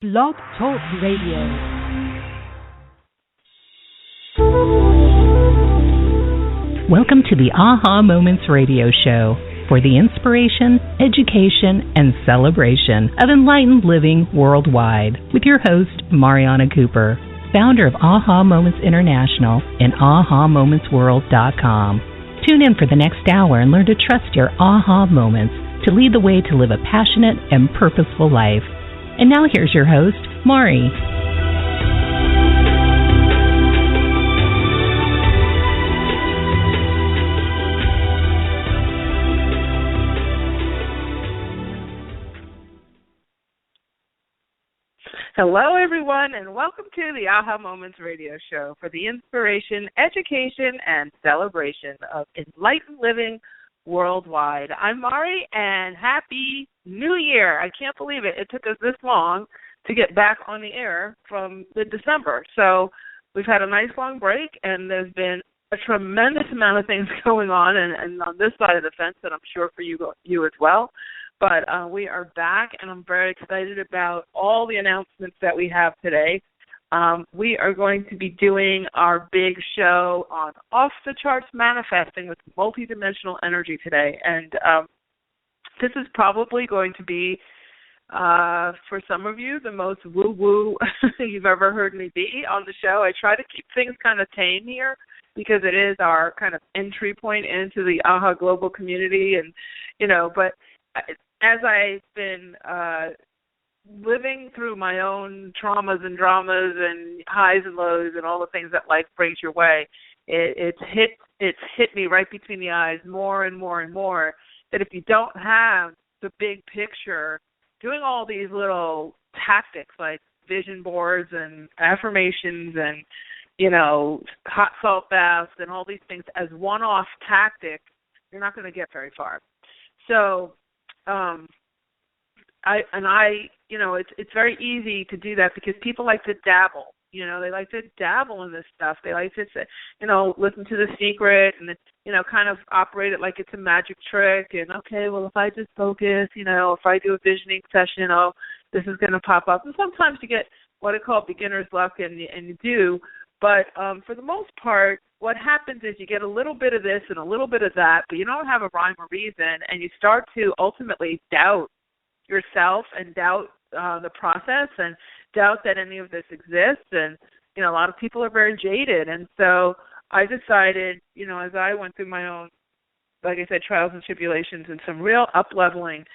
Blog Talk Radio. Welcome to the Aha Moments radio show for the inspiration, education, and celebration of enlightened living worldwide with your host, Mariana Cooper, founder of Aha Moments International and AhaMomentsWorld.com. Tune in for the next hour and learn to trust your aha moments to lead the way to live a passionate and purposeful life. And now here's your host, Mari. Hello, everyone, and welcome to the Aha Moments radio show for the inspiration, education, and celebration of enlightened living worldwide. I'm Mari, and Happy New Year. I can't believe it. It took us this long to get back on the air from mid-December. So we've had a nice long break, and there's been a tremendous amount of things going on, and on this side of the fence, and I'm sure for you as well. But we are back, and I'm very excited about all the announcements that we have today. We are going to be doing our big show on off-the-charts manifesting with multidimensional energy today. And this is probably going to be, for some of you, the most woo-woo you've ever heard me be on the show. I try to keep things kind of tame here because it is our kind of entry point into the AHA Global community. And, but as I've been living through my own traumas and dramas and highs and lows and all the things that life brings your way, it's hit me right between the eyes more and more and more that if you don't have the big picture, doing all these little tactics like vision boards and affirmations and, hot salt baths and all these things as one-off tactics, you're not going to get very far. So it's very easy to do that because people like to dabble. They like to dabble in this stuff. They like to, listen to The Secret and, kind of operate it like it's a magic trick. And, okay, well, if I just focus, if I do a visioning session, this is going to pop up. And sometimes you get what I call beginner's luck, and you do. But for the most part, what happens is you get a little bit of this and a little bit of that, but you don't have a rhyme or reason, and you start to ultimately doubt yourself and doubt the process and doubt that any of this exists. And, a lot of people are very jaded. And so I decided, as I went through my own, like I said, trials and tribulations and some real up-leveling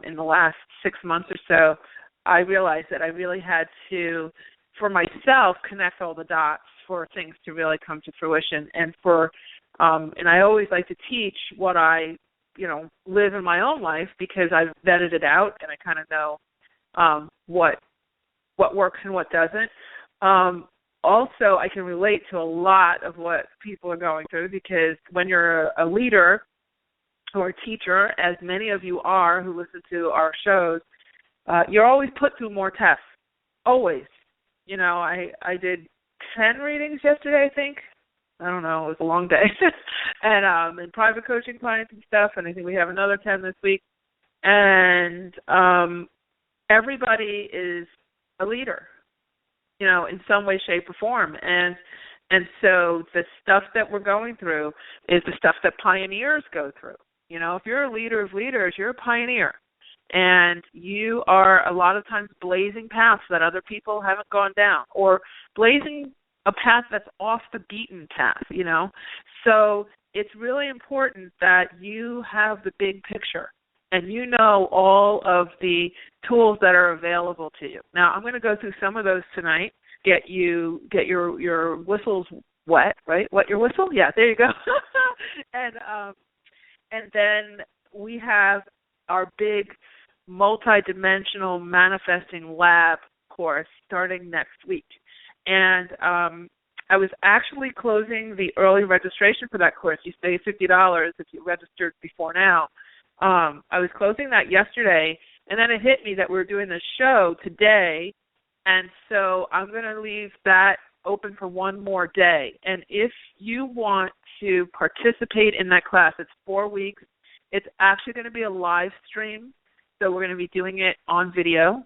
in the last 6 months or so, I realized that I really had to, for myself, connect all the dots for things to really come to fruition. And and I always like to teach what I live in my own life because I've vetted it out and I kind of know what works and what doesn't. Also, I can relate to a lot of what people are going through because when you're a leader or a teacher, as many of you are who listen to our shows, you're always put through more tests, always. I did 10 readings yesterday, I think. I don't know, it was a long day. And in private coaching clients and stuff, and I think we have another 10 this week. And everybody is a leader, in some way, shape, or form. And so the stuff that we're going through is the stuff that pioneers go through. If you're a leader of leaders, you're a pioneer. And you are a lot of times blazing paths that other people haven't gone down or blazing a path that's off the beaten path, So it's really important that you have the big picture and all of the tools that are available to you. Now, I'm going to go through some of those tonight, get your whistles wet, right? Wet your whistle? Yeah, there you go. And then we have our big multi-dimensional manifesting lab course starting next week. And I was actually closing the early registration for that course. You save $50 if you registered before now. I was closing that yesterday, and then it hit me that we were doing this show today, and so I'm going to leave that open for one more day. And if you want to participate in that class, it's 4 weeks. It's actually going to be a live stream, so we're going to be doing it on video.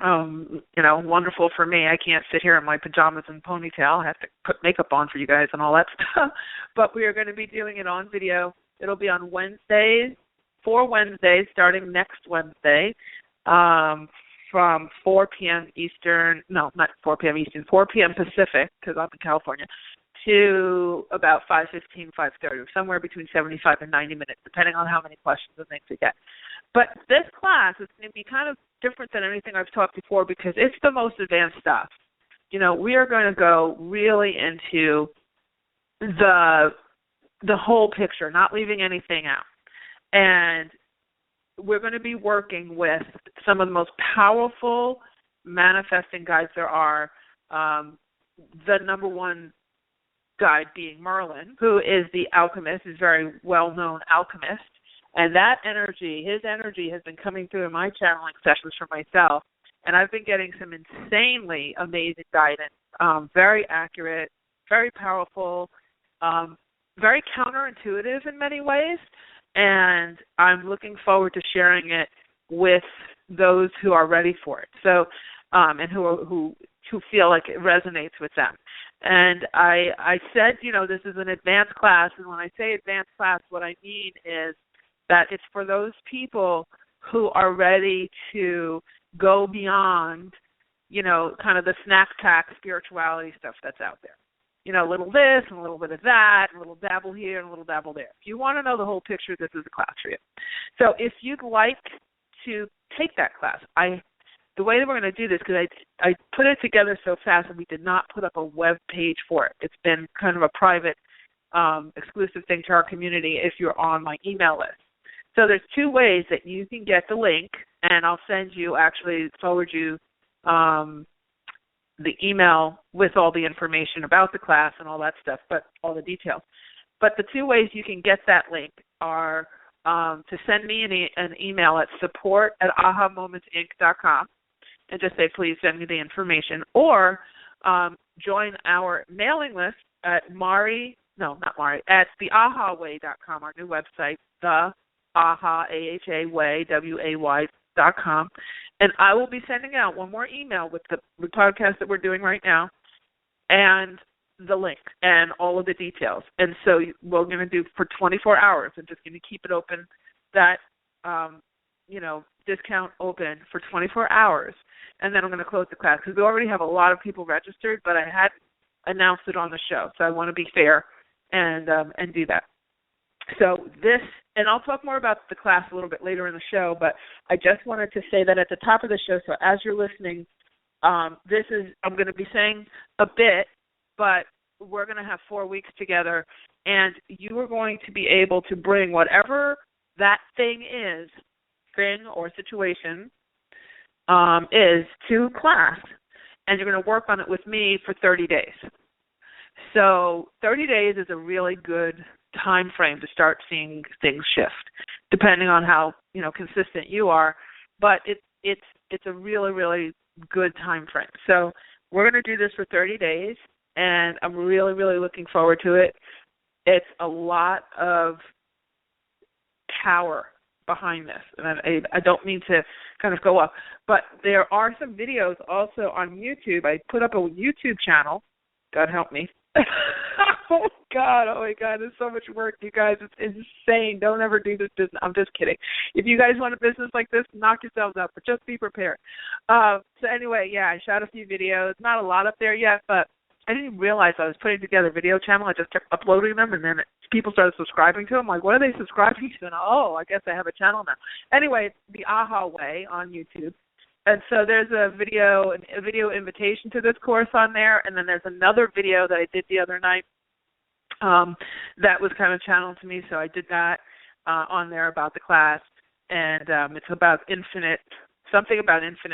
wonderful for me. I can't sit here in my pajamas and ponytail. I have to put makeup on for you guys and all that stuff. But we are going to be doing it on video. It'll be on Wednesdays, 4 Wednesdays, starting next Wednesday, from 4 p.m. Eastern. No, not 4 p.m. Eastern, 4 p.m. Pacific, because I'm in California, to about 5:15, 5:30, somewhere between 75 and 90 minutes, depending on how many questions and things we get. But this class is going to be kind of different than anything I've taught before because it's the most advanced stuff. We are going to go really into the whole picture, not leaving anything out. And we're going to be working with some of the most powerful manifesting guides there are, the number one guide being Merlin, who is the alchemist, is a very well-known alchemist. And that energy, his energy, has been coming through in my channeling sessions for myself. And I've been getting some insanely amazing guidance, very accurate, very powerful, very counterintuitive in many ways. And I'm looking forward to sharing it with those who are ready for it. So, and who feel like it resonates with them. And I said, this is an advanced class. And when I say advanced class, what I mean is that it's for those people who are ready to go beyond, kind of the snack pack spirituality stuff that's out there. A little this and a little bit of that, and a little dabble here and a little dabble there. If you want to know the whole picture, this is a class for you. So if you'd like to take that class, the way that we're going to do this, because I put it together so fast and we did not put up a web page for it. It's been kind of a private, exclusive thing to our community if you're on my email list. So there's 2 ways that you can get the link, and I'll forward you the email with all the information about the class and all that stuff, but all the details. But the 2 ways you can get that link are to send me an email at support@ahamomentsinc.com and just say, please send me the information, or join our mailing list at at theahaway.com, our new website, the AHAWay.com, and I will be sending out one more email with the podcast that we're doing right now and the link and all of the details. And so we're going to do for 24 hours. I'm just going to keep it open, that discount open for 24 hours, and then I'm going to close the class because we already have a lot of people registered, but I hadn't announced it on the show, so I want to be fair and do that. So and I'll talk more about the class a little bit later in the show, but I just wanted to say that at the top of the show, so as you're listening, I'm going to be saying a bit, but we're going to have 4 weeks together, and you are going to be able to bring whatever that thing or situation is to class, and you're going to work on it with me for 30 days. So 30 days is a really good time frame to start seeing things shift, depending on how consistent you are. But it's a really, really good time frame. So we're going to do this for 30 days, and I'm really, really looking forward to it. It's a lot of power behind this, and I don't mean to kind of go up, but there are some videos also on YouTube. I put up a YouTube channel. God help me. Oh my God, it's so much work, you guys. It's insane. Don't ever do this business. I'm just kidding. If you guys want a business like this, knock yourselves out, but just be prepared. So anyway, I shot a few videos. Not a lot up there yet, but I didn't realize I was putting together a video channel. I just kept uploading them, and then people started subscribing to them. Like, what are they subscribing to? And I guess I have a channel now. Anyway, the Aha Way on YouTube. And so there's a video invitation to this course on there, and then there's another video that I did the other night that was kind of channeled to me, so I did that on there about the class, and it's about infinite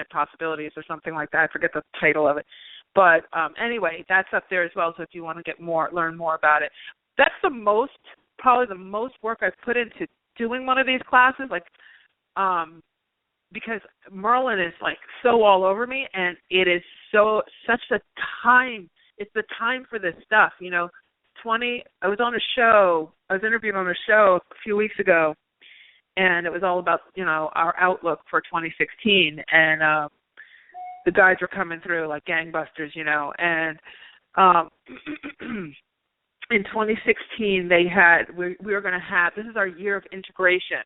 possibilities or something like that. I forget the title of it. But anyway, that's up there as well, so if you want to learn more about it. That's probably the most work I've put into doing one of these classes, because Merlin is so all over me, and it is such a time. It's the time for this stuff, I was interviewed on a show a few weeks ago, and it was all about, our outlook for 2016. And the guys were coming through like gangbusters, and um, in 2016 we were going to have, this is our year of integration.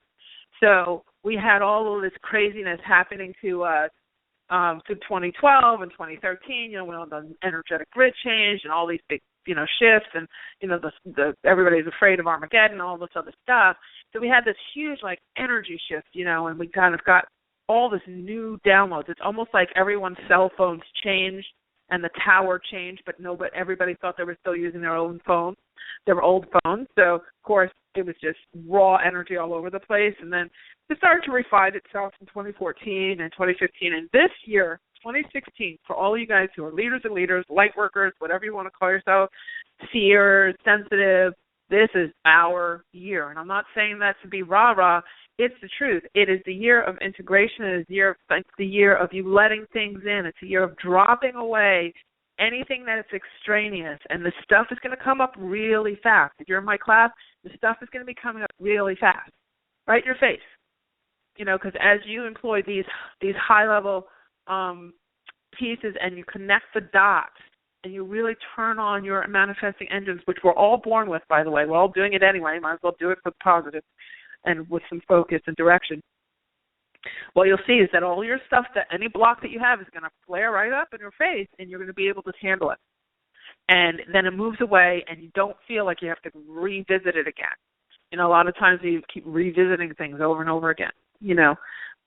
So we had all of this craziness happening to us through 2012 and 2013, when all the energetic grid change and all these big, shifts, and, everybody's afraid of Armageddon and all this other stuff. So we had this huge, energy shift, and we kind of got all this new downloads. It's almost like everyone's cell phones changed and the tower changed, but everybody thought they were still using their own phone. They were old phones. So, of course, it was just raw energy all over the place. And then it started to refine itself in 2014 and 2015. And this year, 2016, for all you guys who are leaders and leaders, light workers, whatever you want to call yourself, seers, sensitive, this is our year. And I'm not saying that to be rah-rah. It's the truth. It is the year of integration. It is the year of you letting things in. It's a year of dropping away anything that is extraneous. And the stuff is going to come up really fast. If you're in my class, the stuff is going to be coming up really fast, right in your face. Because as you employ these high-level pieces and you connect the dots and you really turn on your manifesting engines, which we're all born with, by the way. We're all doing it anyway. Might as well do it for the positive and with some focus and direction. What you'll see is that all your stuff, that any block that you have, is going to flare right up in your face, and you're going to be able to handle it. And then it moves away, and you don't feel like you have to revisit it again. A lot of times you keep revisiting things over and over again,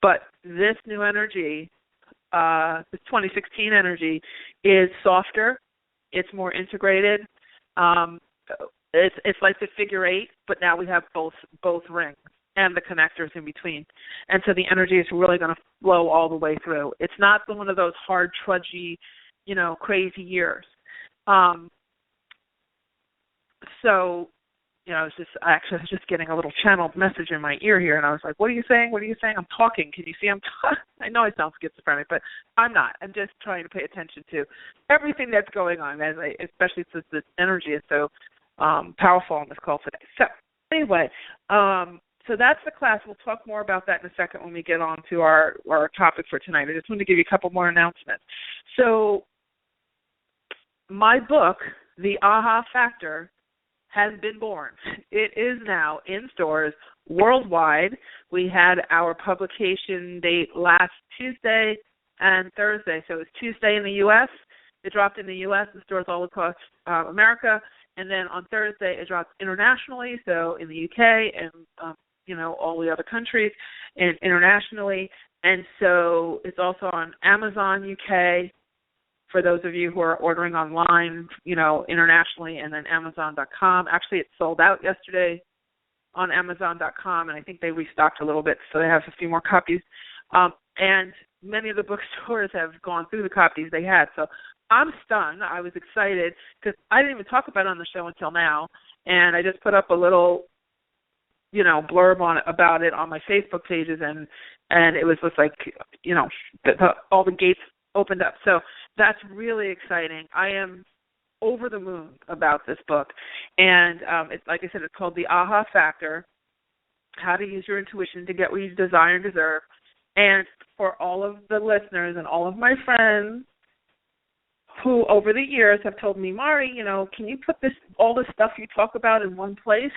But this new energy, this 2016 energy, is softer. It's more integrated. It's like the figure eight, but now we have both rings and the connectors in between. And so the energy is really going to flow all the way through. It's not one of those hard, trudgy, crazy years. I was just getting a little channeled message in my ear here, and I was like, what are you saying? What are you saying? I'm talking. Can you see I'm talking? I know I sound schizophrenic, but I'm not. I'm just trying to pay attention to everything that's going on, especially since the energy is so powerful on this call today. So anyway, so that's the class. We'll talk more about that in a second when we get on to our topic for tonight. I just want to give you a couple more announcements. So my book, The Aha Factor, has been born. It is now in stores worldwide. We had our publication date last Tuesday and Thursday. So it was Tuesday in the U.S. It dropped in the U.S. in stores all across America. And then on Thursday, it dropped internationally, so in the U.K. and, all the other countries and internationally. And so it's also on Amazon UK, for those of you who are ordering online, internationally, and then Amazon.com. Actually, it sold out yesterday on Amazon.com, and I think they restocked a little bit, so they have a few more copies. And many of the bookstores have gone through the copies they had. So I'm stunned. I was excited because I didn't even talk about it on the show until now, and I just put up a little, blurb about it on my Facebook pages, and it was just like, all the gates opened up. So that's really exciting. I am over the moon about this book. And it's, like I said, it's called The Aha Factor, How to Use Your Intuition to Get What You Desire and Deserve. And for all of the listeners and all of my friends who over the years have told me, Mari, can you put all this stuff you talk about in one place?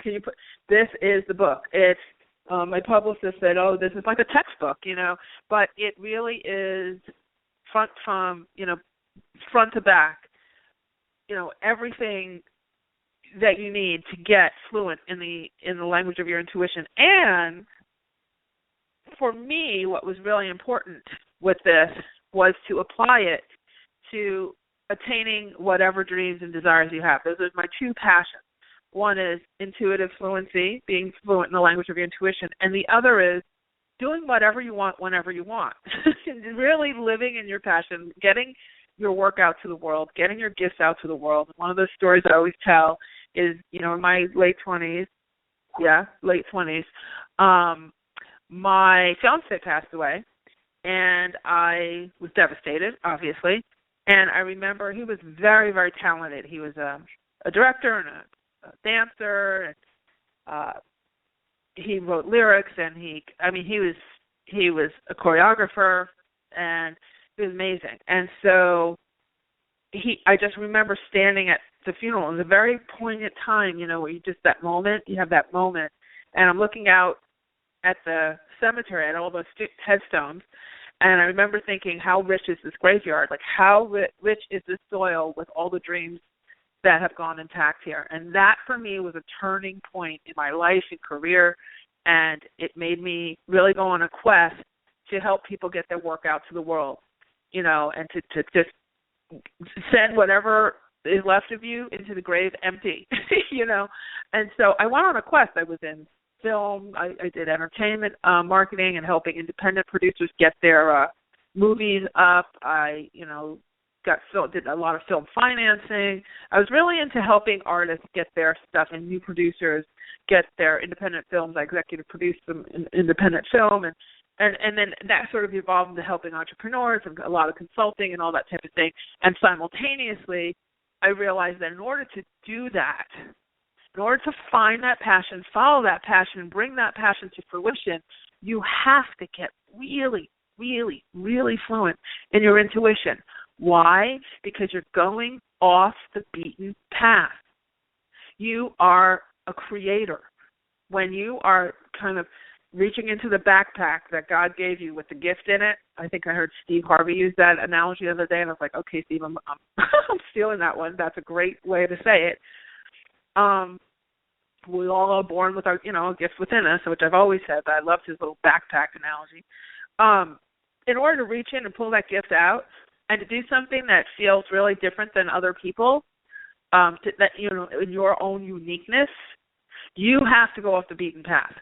This is the book. It's, my publicist said, this is like a textbook, but it really is front to back, everything that you need to get fluent in the language of your intuition. And for me, what was really important with this was to apply it to attaining whatever dreams and desires you have. Those are my two passions. One is intuitive fluency, being fluent in the language of your intuition, and the other is doing whatever you want whenever you want. Really living in your passion, getting your work out to the world, getting your gifts out to the world. One of those stories I always tell is, in my late 20s, my fiancé passed away, and I was devastated, obviously. And I remember he was very, very talented. He was a director and a dancer, and he wrote lyrics, and he was a choreographer, and It was amazing. And so I just remember standing at the funeral. It was a very poignant time, where you have that moment. And I'm looking out at the cemetery, at all those headstones, and I remember thinking, how rich is this graveyard? Like, how rich is this soil with all the dreams that have gone intact here? And that, for me, was a turning point in my life and career, and it made me really go on a quest to help people get their work out to the world, and to just send whatever is left of you into the grave empty, And so I went on a quest. I was in film. I did entertainment marketing and helping independent producers get their movies up. I, did a lot of film financing. I was really into helping artists get their stuff and new producers get their independent films. I executive produced some independent film, and then that sort of evolved into helping entrepreneurs and a lot of consulting and all that type of thing. And simultaneously, I realized that in order to do that, in order to find that passion, follow that passion, bring that passion to fruition, you have to get really, really, really fluent in your intuition. Why? Because you're going off the beaten path. You are a creator. When you are kind of reaching into the backpack that God gave you with the gift in it, I think I heard Steve Harvey use that analogy the other day, and I was like, okay, Steve, I'm stealing that one. That's a great way to say it. We all are born with our, a gift within us, which I've always said, but I loved his little backpack analogy. In order to reach in and pull that gift out and to do something that feels really different than other people, in your own uniqueness, you have to go off the beaten path.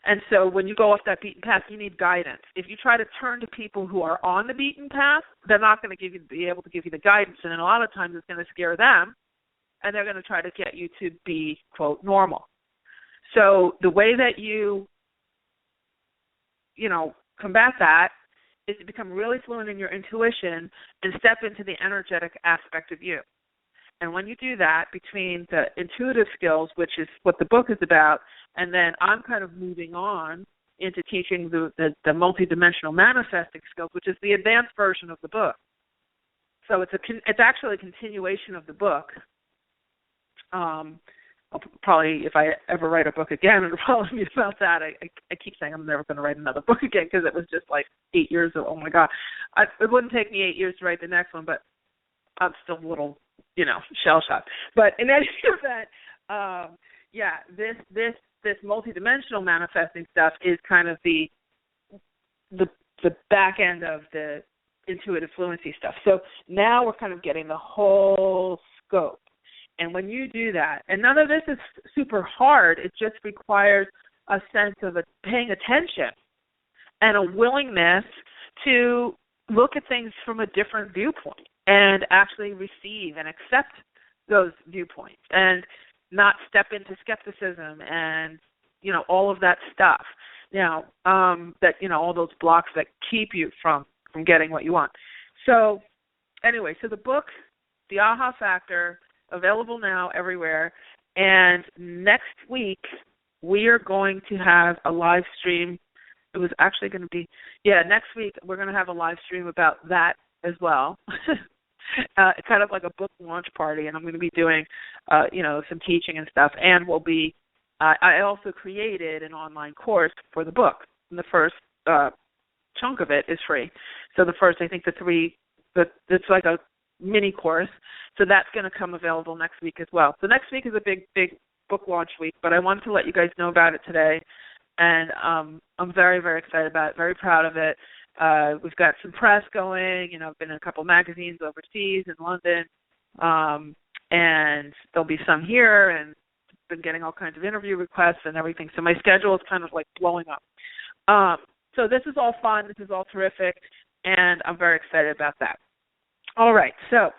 And so when you go off that beaten path, you need guidance. If you try to turn to people who are on the beaten path, they're not going to be able to give you the guidance, and then a lot of times it's going to scare them, and they're going to try to get you to be, quote, normal. So the way that you combat that is to become really fluent in your intuition and step into the energetic aspect of you. And when you do that, between the intuitive skills, which is what the book is about, and then I'm kind of moving on into teaching the multidimensional manifesting skills, which is the advanced version of the book. So it's actually a continuation of the book. I'll probably, if I ever write a book again, it'll probably be about that. I keep saying I'm never going to write another book again because it was just like 8 years ago. Oh my God. It wouldn't take me 8 years to write the next one, but I'm still a little, shell-shocked. But in any event, this multidimensional manifesting stuff is kind of the back end of the intuitive fluency stuff. So now we're kind of getting the whole scope. And when you do that, and none of this is super hard, it just requires a sense of paying attention and a willingness to look at things from a different viewpoint and actually receive and accept those viewpoints and not step into skepticism and, all of that stuff. Now, all those blocks that keep you from getting what you want. So anyway, the book, The Aha Factor, available now everywhere. And next week, we are going to have a live stream. It was actually going to be, next week we're going to have a live stream about that as well. Kind of like a book launch party, and I'm going to be doing, some teaching and stuff. And I also created an online course for the book. And the first chunk of it is free. So the first, I think it's like a mini course. So that's going to come available next week as well. So next week is a big book launch week, but I wanted to let you guys know about it today. And I'm very, very excited about it, very proud of it. We've got some press going. I've been in a couple magazines overseas in London, and there'll be some here, and been getting all kinds of interview requests and everything. So my schedule is kind of like blowing up. So this is all fun. This is all terrific, and I'm very excited about that. All right. So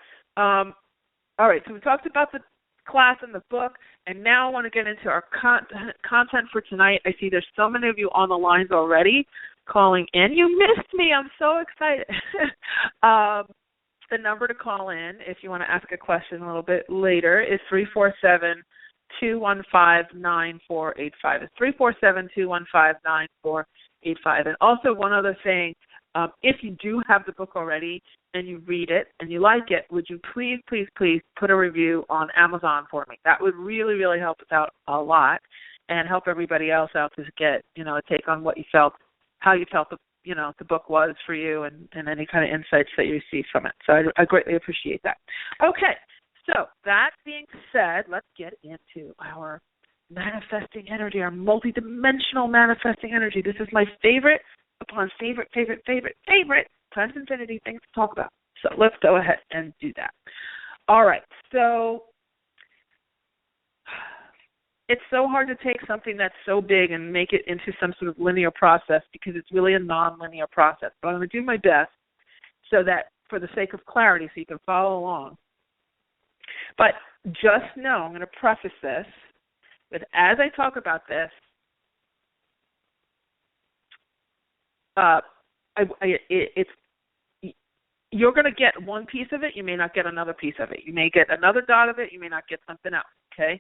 we talked about the class and the book, and now I want to get into our content for tonight. I see there's so many of you on the lines already calling in. You missed me. I'm so excited. The number to call in if you want to ask a question a little bit later is 347-215-9485. It's 347-215-9485. And also one other thing, If you do have the book already and you read it and you like it, would you please, please, please put a review on Amazon for me? That would really, really help us out a lot and help everybody else out to get, a take on what you felt, how you felt the book was for you and any kind of insights that you see from it. So I greatly appreciate that. Okay, so that being said, let's get into our manifesting energy, our multidimensional manifesting energy. This is my favorite upon favorite times infinity things to talk about. So let's go ahead and do that. All right, so it's so hard to take something that's so big and make it into some sort of linear process because it's really a non-linear process. But I'm going to do my best so that for the sake of clarity so you can follow along. But just know, I'm going to preface this with, as I talk about this, you're going to get one piece of it, you may not get another piece of it. You may get another dot of it, you may not get something else, okay?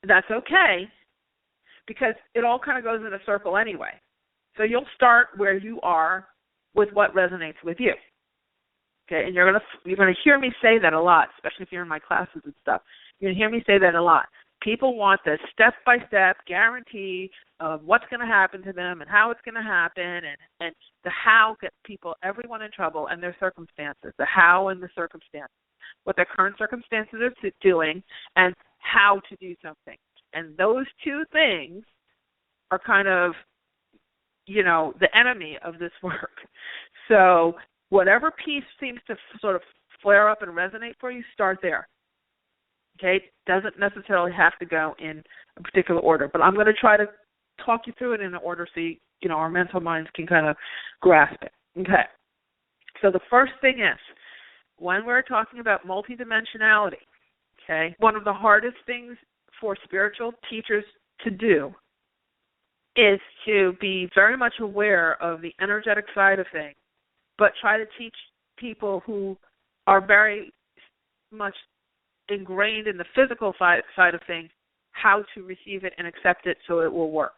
That's okay because it all kind of goes in a circle anyway. So you'll start where you are with what resonates with you. Okay, and you're gonna hear me say that a lot, especially if you're in my classes and stuff. You're gonna hear me say that a lot. People want the step-by-step guarantee of what's going to happen to them and how it's going to happen, and the how gets everyone in trouble, and their circumstances, the how and the circumstances, what their current circumstances are doing, and how to do something. And those two things are kind of, the enemy of this work. So whatever piece seems to sort of flare up and resonate for you, start there. Okay? Doesn't necessarily have to go in a particular order, but I'm going to try to talk you through it in an order so our mental minds can kind of grasp it. Okay. So the first thing is, when we're talking about multidimensionality, okay, one of the hardest things for spiritual teachers to do is to be very much aware of the energetic side of things, but try to teach people who are very much ingrained in the physical side of things how to receive it and accept it so it will work.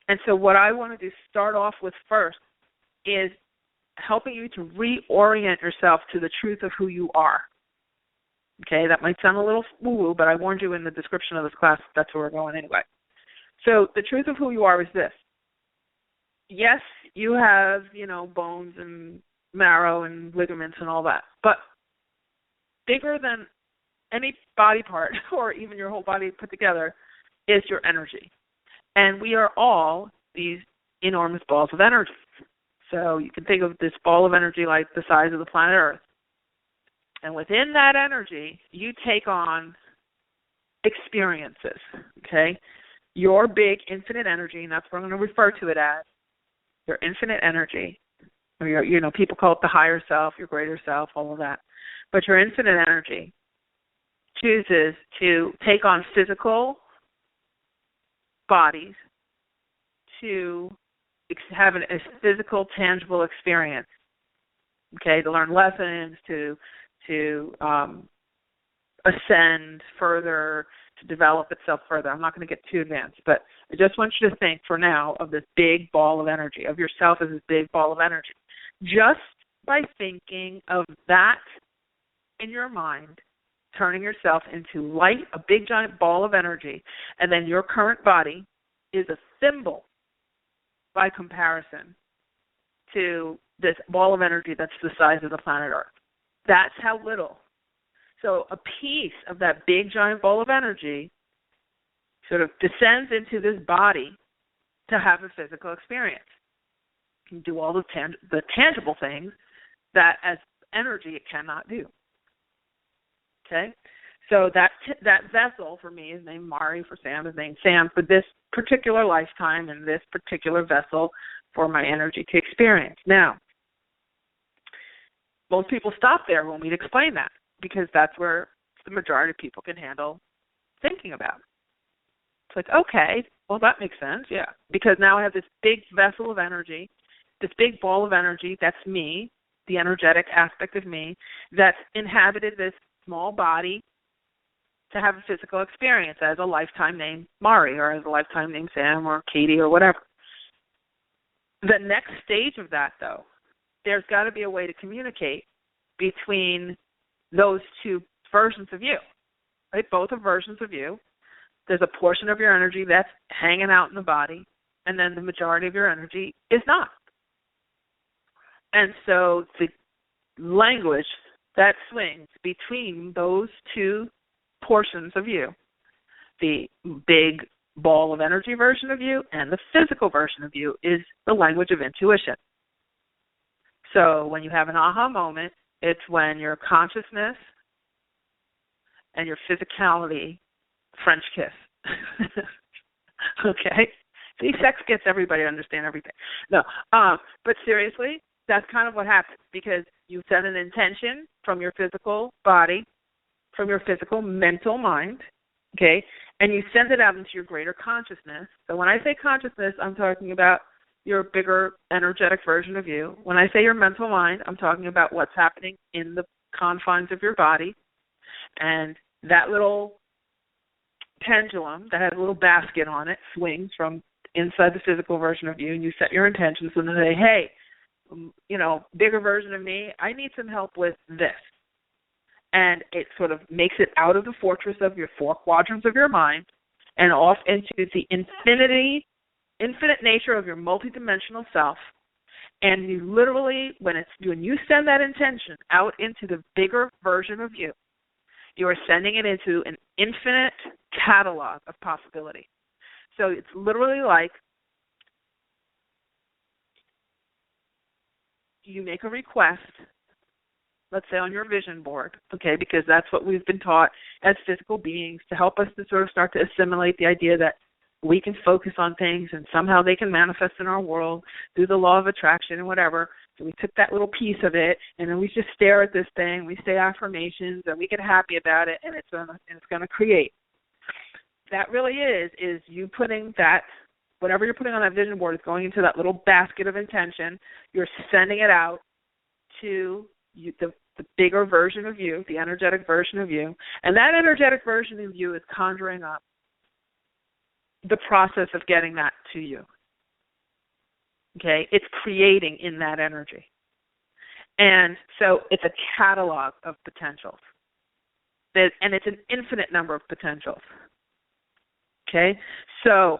And so what I want to do, start off with first, is helping you to reorient yourself to the truth of who you are. Okay, that might sound a little woo-woo, but I warned you in the description of this class that's where we're going anyway. So the truth of who you are is this. Yes, you have, bones and marrow and ligaments and all that, but bigger than any body part or even your whole body put together is your energy. And we are all these enormous balls of energy. So you can think of this ball of energy like the size of the planet Earth. And within that energy, you take on experiences, okay? Your big infinite energy, and that's what I'm going to refer to it as, your infinite energy, or your, people call it the higher self, your greater self, all of that. But your infinite energy chooses to take on physical bodies to have a physical, tangible experience, okay, to learn lessons, to ascend further, to develop itself further. I'm not going to get too advanced, but I just want you to think for now of this big ball of energy, of yourself as this big ball of energy. Just by thinking of that in your mind, turning yourself into light, a big giant ball of energy, and then your current body is a thimble by comparison to this ball of energy that's the size of the planet Earth. That's how little. So a piece of that big giant ball of energy sort of descends into this body to have a physical experience. You can do all the tangible things that as energy it cannot do. Okay? So that vessel for me is named Mari, for Sam is named Sam, for this particular lifetime and this particular vessel for my energy to experience. Now, most people stop there when we explain that, because that's where the majority of people can handle thinking about. It's like, okay, well, that makes sense, yeah. Because now I have this big vessel of energy, this big ball of energy, that's me, the energetic aspect of me, that's inhabited this small body to have a physical experience as a lifetime named Mari, or as a lifetime named Sam or Katie or whatever. The next stage of that, though, there's got to be a way to communicate between those two versions of you, right? Both are versions of you. There's a portion of your energy that's hanging out in the body, and then the majority of your energy is not. And so the language that swings between those two portions of you, the big ball of energy version of you and the physical version of you, is the language of intuition. So when you have an aha moment, it's when your consciousness and your physicality French kiss. Okay? See, sex gets everybody to understand everything. No, but seriously, that's kind of what happens, because you set an intention from your physical body, from your physical mental mind, okay, and you send it out into your greater consciousness. So when I say consciousness, I'm talking about your bigger energetic version of you. When I say your mental mind, I'm talking about what's happening in the confines of your body. And that little pendulum that has a little basket on it swings from inside the physical version of you, and you set your intentions and say, hey, bigger version of me, I need some help with this. And it sort of makes it out of the fortress of your four quadrants of your mind and off into the infinite nature of your multidimensional self. And you literally, when you send that intention out into the bigger version of you, you are sending it into an infinite catalog of possibility. So it's literally like you make a request, let's say on your vision board, okay, because that's what we've been taught as physical beings, to help us to sort of start to assimilate the idea that we can focus on things and somehow they can manifest in our world through the law of attraction and whatever. So we took that little piece of it, and then we just stare at this thing, we say affirmations, and we get happy about it, and it's going to create. That really is you putting that, whatever you're putting on that vision board is going into that little basket of intention. You're sending it out to the bigger version of you, the energetic version of you, and that energetic version of you is conjuring up the process of getting that to you. Okay? It's creating in that energy. And so it's a catalog of potentials. And it's an infinite number of potentials. Okay? So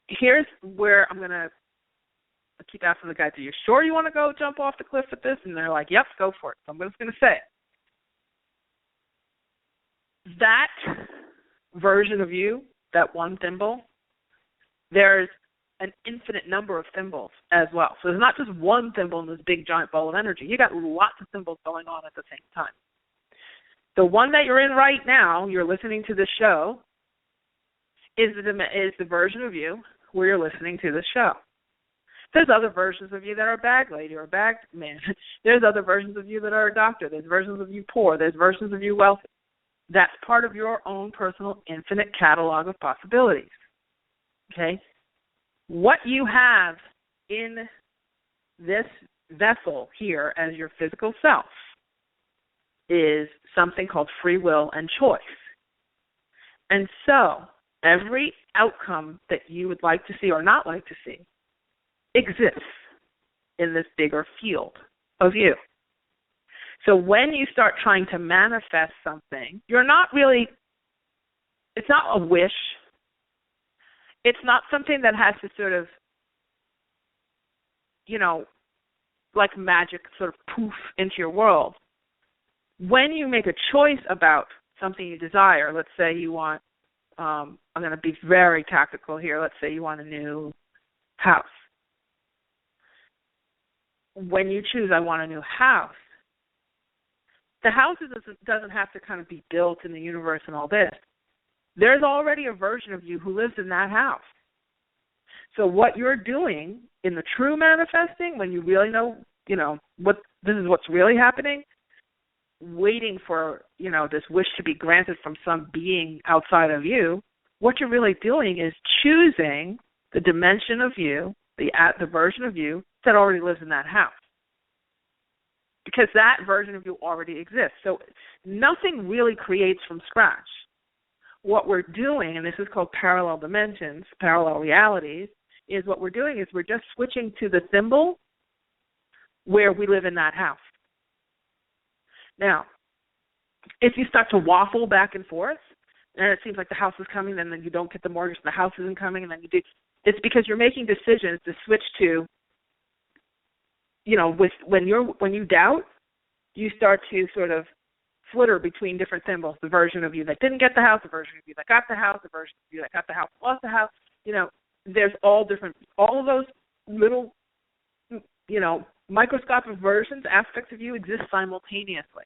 here's where I'm going to keep asking the guys, are you sure you want to go jump off the cliff with this? And they're like, yep, go for it. So I'm just going to say it. That version of you, that one thimble, there's an infinite number of thimbles as well. So there's not just one thimble in this big giant ball of energy. You got lots of thimbles going on at the same time. The one that you're in right now, you're listening to this show, is the version of you where you're listening to this show. There's other versions of you that are a bag lady or a bag man. There's other versions of you that are a doctor. There's versions of you poor. There's versions of you wealthy. That's part of your own personal infinite catalog of possibilities. Okay? What you have in this vessel here as your physical self is something called free will and choice. And so every outcome that you would like to see or not like to see exists in this bigger field of you. So when you start trying to manifest something, you're not really, it's not a wish. It's not something that has to sort of, like magic sort of poof into your world. When you make a choice about something you desire, let's say you want, I'm going to be very tactical here, let's say you want a new house. When you choose, I want a new house, the house doesn't have to kind of be built in the universe and all this. There's already a version of you who lives in that house. So what you're doing in the true manifesting, when you really know, what this is what's really happening, waiting for, this wish to be granted from some being outside of you, what you're really doing is choosing the dimension of you, the version of you that already lives in that house. Because that version of you already exists. So nothing really creates from scratch. What we're doing, and this is called parallel dimensions, parallel realities, is what we're doing is we're just switching to the symbol where we live in that house. Now, if you start to waffle back and forth, and it seems like the house is coming, and then you don't get the mortgage, and the house isn't coming, and then you do, it's because you're making decisions to switch to, when you doubt, you start to sort of flitter between different symbols, the version of you that didn't get the house, the version of you that got the house, the version of you that got the house, lost the house. There's all of those little, microscopic versions, aspects of you exist simultaneously.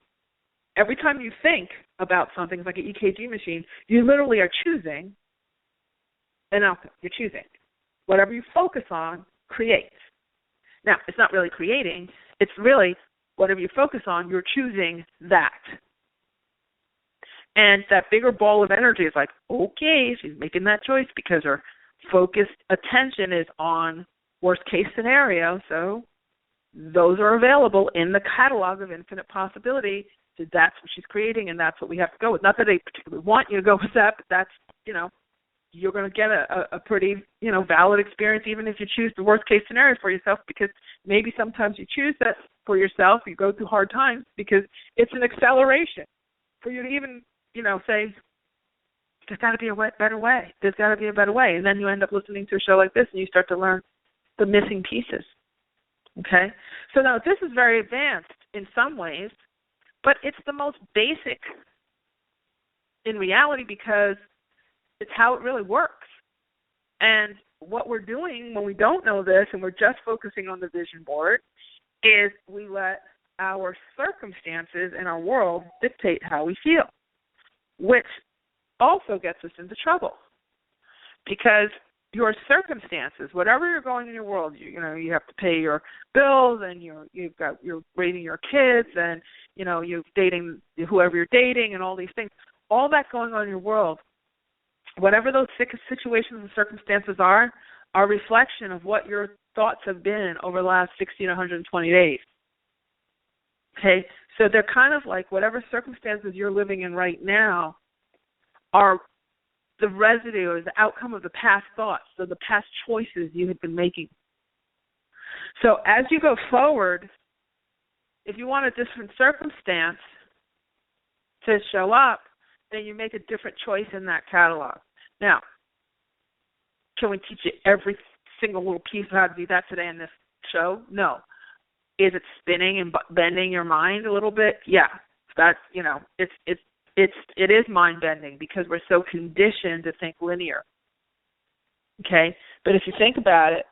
Every time you think about something like an EKG machine, you literally are choosing an outcome. You're choosing. Whatever you focus on creates. Now, it's not really creating. It's really whatever you focus on, you're choosing that. And that bigger ball of energy is like, okay, she's making that choice because her focused attention is on worst case scenario. So those are available in the catalog of infinite possibility. So that's what she's creating, and that's what we have to go with. Not that they particularly want you to go with that, but that's, you're going to get a pretty, valid experience even if you choose the worst case scenario for yourself, because maybe sometimes you choose that for yourself, you go through hard times because it's an acceleration for you to even, say, there's got to be a better way. There's got to be a better way. And then you end up listening to a show like this and you start to learn the missing pieces. Okay? So now this is very advanced in some ways, but it's the most basic in reality because it's how it really works. And what we're doing when we don't know this and we're just focusing on the vision board is we let our circumstances in our world dictate how we feel, which also gets us into trouble because your circumstances, whatever you're going in your world, you have to pay your bills and you're raising your kids and, you're dating whoever you're dating and all these things, all that going on in your world, whatever those situations and circumstances are a reflection of what your thoughts have been over the last 60 to 120 days. Okay? So they're kind of like whatever circumstances you're living in right now are the residue or the outcome of the past thoughts, so the past choices you had been making. So as you go forward, if you want a different circumstance to show up, then you make a different choice in that catalog. Now, can we teach you every single little piece of how to do that today in this show? No. Is it spinning and bending your mind a little bit? Yeah. That's, it is mind bending because we're so conditioned to think linear. Okay? But if you think about it,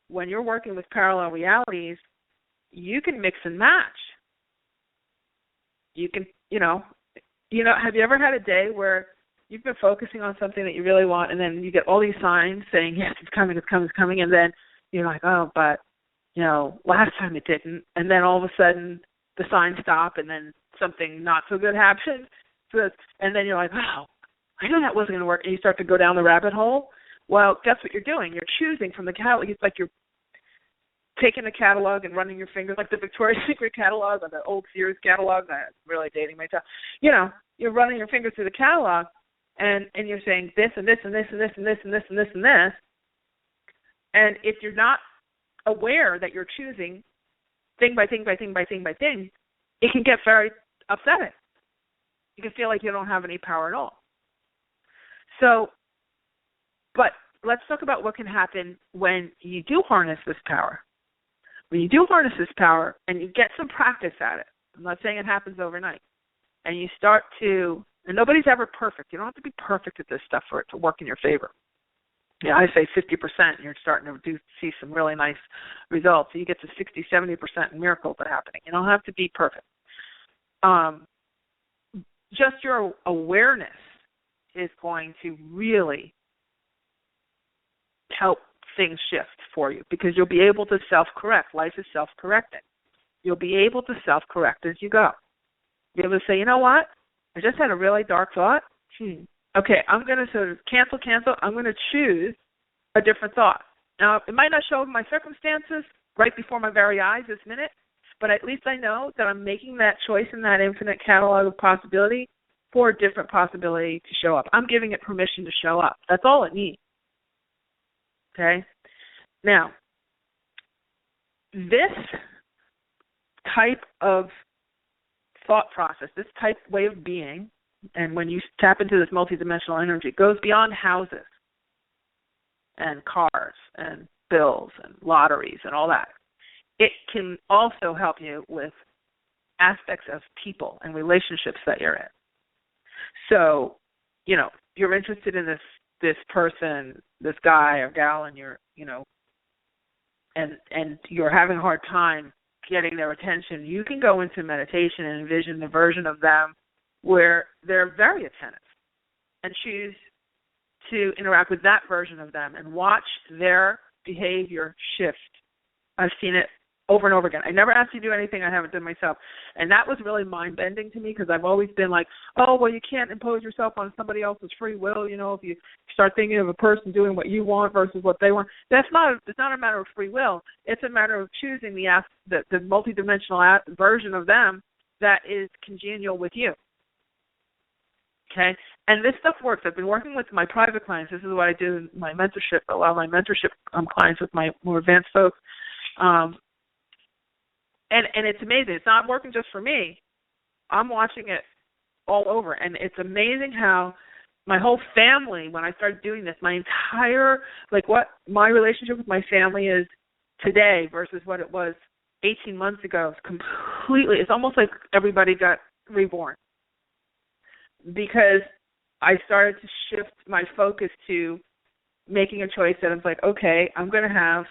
when you're working with parallel realities, you can mix and match. You can, have you ever had a day where you've been focusing on something that you really want and then you get all these signs saying, yes, it's coming, and then you're like, oh, but, last time it didn't, and then all of a sudden the signs stop and then something not so good happens, and then you're like, wow, I knew that wasn't going to work, and you start to go down the rabbit hole. Well, guess what you're doing? You're choosing from the catalog. It's like you're taking the catalog and running your fingers, like the Victoria's Secret catalog or the old Sears catalog. I'm really dating myself. You're running your fingers through the catalog, and you're saying this and this and this and this and this and this and this and this. And if you're not aware that you're choosing thing by thing by thing by thing by thing, it can get very upsetting. You can feel like you don't have any power at all. So, but let's talk about what can happen when you do harness this power. When you do harness this power and you get some practice at it, I'm not saying it happens overnight, and you start to, and nobody's ever perfect. You don't have to be perfect at this stuff for it to work in your favor. I say 50%, and you're starting to see some really nice results. So you get to 60, 70% miracles that are happening. You don't have to be perfect. Just your awareness is going to really help things shift for you because you'll be able to self-correct. Life is self-correcting. You'll be able to self-correct as you go. You'll be able to say, you know what? I just had a really dark thought. Okay, I'm going to sort of cancel. I'm going to choose a different thought. Now, it might not show up in my circumstances right before my very eyes this minute, but at least I know that I'm making that choice in that infinite catalog of possibility for a different possibility to show up. I'm giving it permission to show up. That's all it needs. Okay? Now, this type of thought process, this type of way of being, and when you tap into this multidimensional energy, it goes beyond houses and cars and bills and lotteries and all that. It can also help you with aspects of people and relationships that you're in. So, you're interested in this person, this guy or gal, and you're, and you're having a hard time getting their attention. You can go into meditation and envision the version of them where they're very attentive and choose to interact with that version of them and watch their behavior shift. I've seen it over and over again. I never asked you to do anything I haven't done myself. And that was really mind-bending to me because I've always been like, oh, well, you can't impose yourself on somebody else's free will. If you start thinking of a person doing what you want versus what they want, it's not a matter of free will. It's a matter of choosing the multidimensional version of them that is congenial with you. Okay? And this stuff works. I've been working with my private clients. This is what I do in my mentorship, a lot of my mentorship clients with my more advanced folks. And it's amazing. It's not working just for me. I'm watching it all over. And it's amazing how my whole family, when I started doing this, my entire, what my relationship with my family is today versus what it was 18 months ago, it's almost like everybody got reborn. Because I started to shift my focus to making a choice that I was like, okay, I'm going to have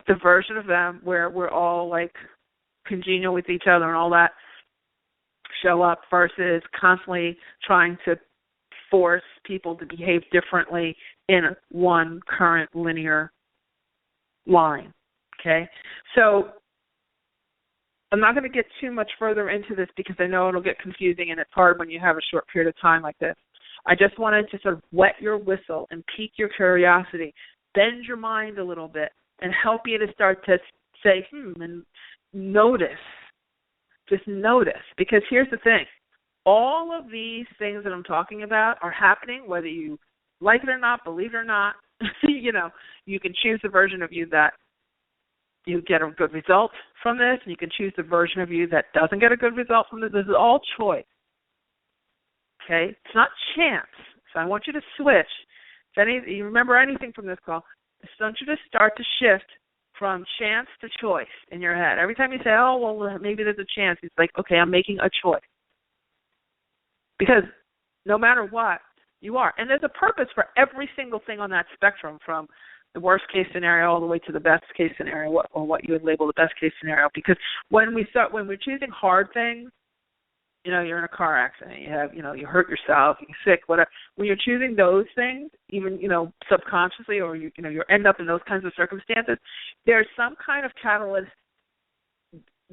the version of them where we're all congenial with each other and all that show up versus constantly trying to force people to behave differently in one current linear line. Okay? So I'm not going to get too much further into this because I know it'll get confusing and it's hard when you have a short period of time like this. I just wanted to sort of wet your whistle and pique your curiosity, bend your mind a little bit, and help you to start to say, and notice. Just notice. Because here's the thing. All of these things that I'm talking about are happening whether you like it or not, believe it or not. You can choose the version of you that you get a good result from this, and you can choose the version of you that doesn't get a good result from this. This is all choice. Okay? It's not chance. So I want you to switch. If you remember anything from this call, I want you to start to shift from chance to choice in your head. Every time you say, oh, well, maybe there's a chance, it's like, okay, I'm making a choice. Because no matter what, you are. And there's a purpose for every single thing on that spectrum, from the worst case scenario all the way to the best case scenario, or what you would label the best case scenario. Because when we're choosing hard things, you're in a car accident, you hurt yourself, you're sick, whatever. When you're choosing those things, even, subconsciously, or you end up in those kinds of circumstances, there's some kind of catalyst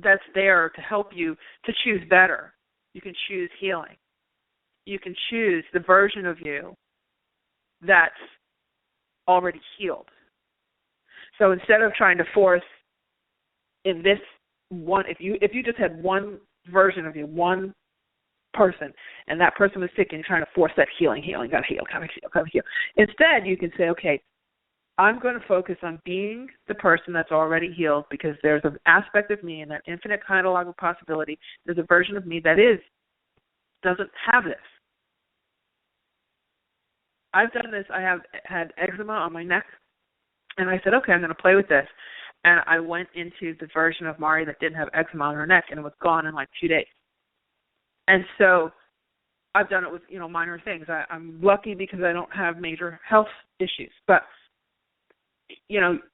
that's there to help you to choose better. You can choose healing. You can choose the version of you that's already healed. So instead of trying to force in this one, if you just had one version of you, one person, and that person was sick, and you're trying to force that healing, gotta heal. Instead, you can say, okay, I'm going to focus on being the person that's already healed, because there's an aspect of me in that infinite catalog of possibility. There's a version of me that doesn't have this. I've done this. I have had eczema on my neck, and I said, okay, I'm going to play with this. And I went into the version of Mari that didn't have eczema on her neck, and it was gone in 2 days. And so I've done it with, minor things. I'm lucky because I don't have major health issues. But,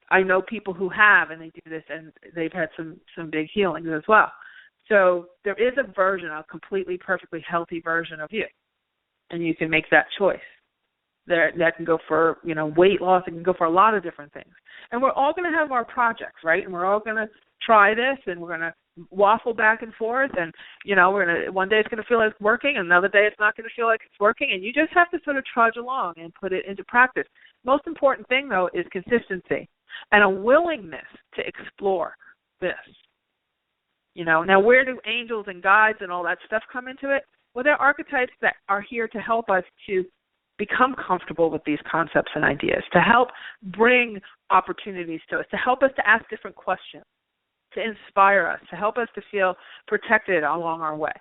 I know people who have, and they do this, and they've had some big healings as well. So there is a version, a completely, perfectly healthy version of you. And you can make that choice. That can go for, weight loss. It can go for a lot of different things. And we're all going to have our projects, right? And we're all going to try this, and we're going to waffle back and forth. And, one day it's going to feel like it's working, and another day it's not going to feel like it's working. And you just have to sort of trudge along and put it into practice. Most important thing, though, is consistency and a willingness to explore this. Now where do angels and guides and all that stuff come into it? Well, they're archetypes that are here to help us to become comfortable with these concepts and ideas, to help bring opportunities to us, to help us to ask different questions, to inspire us, to help us to feel protected along our way.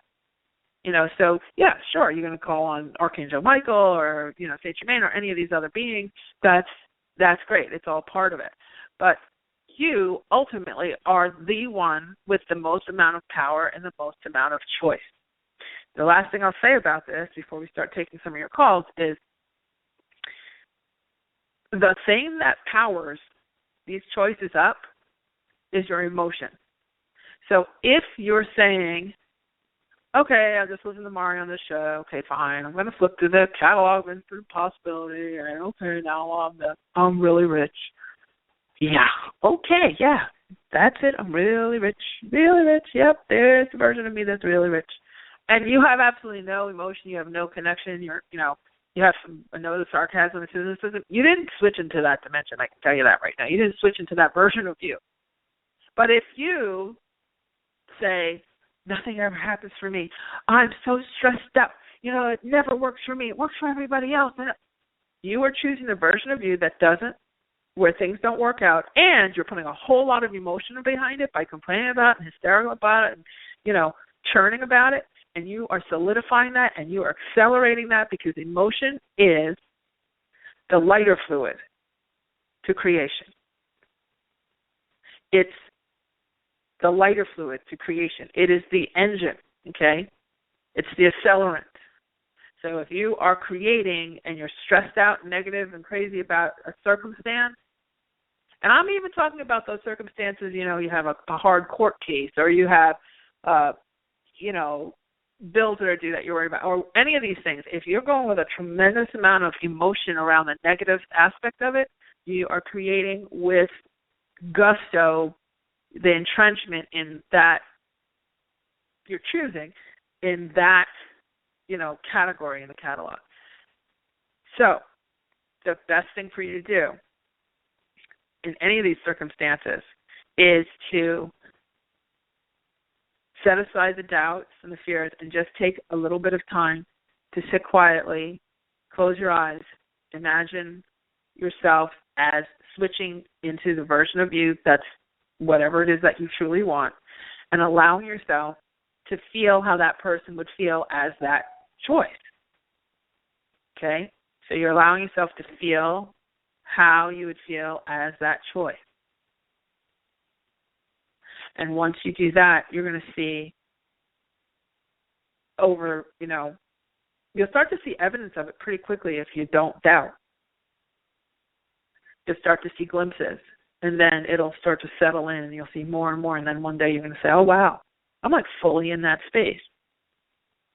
So, yeah, sure, you're going to call on Archangel Michael or, Saint Germain or any of these other beings. That's great. It's all part of it. But you ultimately are the one with the most amount of power and the most amount of choice. The last thing I'll say about this before we start taking some of your calls is the thing that powers these choices up is your emotion. So if you're saying, okay, I just listened to Mario on the show, okay, fine, I'm going to flip through the catalog and through possibility, and okay, now I'm really rich. Yeah, okay, yeah, that's it, I'm really rich, yep, there's the version of me that's really rich. And you have absolutely no emotion, you have no connection, you have a note of sarcasm and cynicism. You didn't switch into that dimension, I can tell you that right now. You didn't switch into that version of you. But if you say, nothing ever happens for me, I'm so stressed out, it never works for me, it works for everybody else, you are choosing the version of you that doesn't, where things don't work out, and you're putting a whole lot of emotion behind it by complaining about it and hysterical about it and, churning about it. And you are solidifying that and you are accelerating that because emotion is the lighter fluid to creation. It's the lighter fluid to creation. It is the engine, okay? It's the accelerant. So if you are creating and you're stressed out, negative, and crazy about a circumstance, and I'm even talking about those circumstances, you have a hard court case or you have, bills that are due that you're worried about, or any of these things, if you're going with a tremendous amount of emotion around the negative aspect of it, you are creating with gusto the entrenchment in that you're choosing in that, category in the catalog. So the best thing for you to do in any of these circumstances is to set aside the doubts and the fears and just take a little bit of time to sit quietly, close your eyes, imagine yourself as switching into the version of you that's whatever it is that you truly want, and allowing yourself to feel how that person would feel as that choice. Okay? So you're allowing yourself to feel how you would feel as that choice. And once you do that, you're going to see you'll start to see evidence of it pretty quickly if you don't doubt. You'll start to see glimpses, and then it'll start to settle in, and you'll see more and more, and then one day you're going to say, oh, wow, I'm like fully in that space.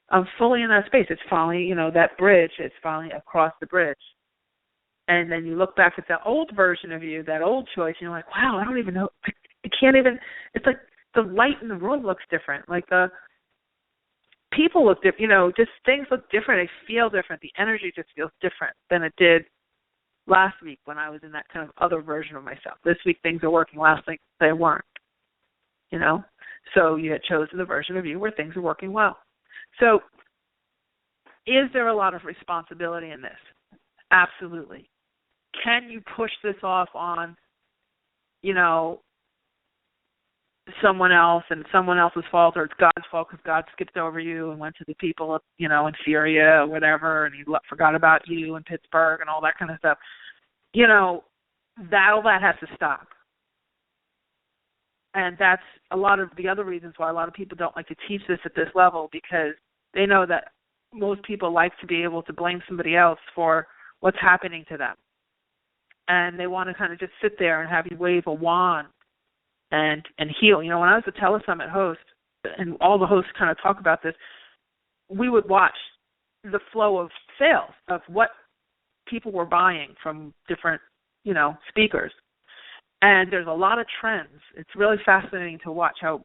I'm fully in that space. It's finally, that bridge, it's finally across the bridge. And then you look back at the old version of you, that old choice, and you're like, wow, I don't even know. I can't even, it's like the light in the room looks different. Like the people look different, just things look different. They feel different. The energy just feels different than it did last week when I was in that kind of other version of myself. This week things are working. Last week they weren't, So you had chosen the version of you where things are working well. So is there a lot of responsibility in this? Absolutely. Can you push this off on, someone else and someone else's fault, or it's God's fault because God skipped over you and went to the people, in Syria or whatever, and he forgot about you in Pittsburgh and all that kind of stuff. All that has to stop. And that's a lot of the other reasons why a lot of people don't like to teach this at this level, because they know that most people like to be able to blame somebody else for what's happening to them. And they want to kind of just sit there and have you wave a wand and heal. When I was a telesummit host, and all the hosts kind of talk about this, we would watch the flow of sales of what people were buying from different, speakers. And there's a lot of trends. It's really fascinating to watch how,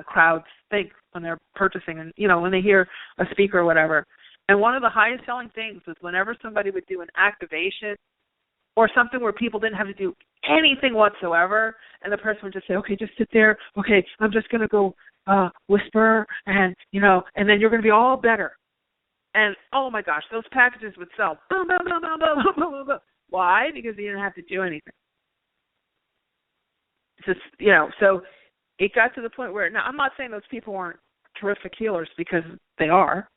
crowds think when they're purchasing and, when they hear a speaker or whatever. And one of the highest selling things was whenever somebody would do an activation or something where people didn't have to do anything whatsoever, and the person would just say, okay, just sit there. Okay, I'm just going to go whisper, and, and then you're going to be all better. And, oh, my gosh, those packages would sell. Boom, boom, boom, boom, boom, boom, boom, boom. Why? Because you didn't have to do anything. It's just, so it got to the point where, now I'm not saying those people aren't terrific healers, because they are.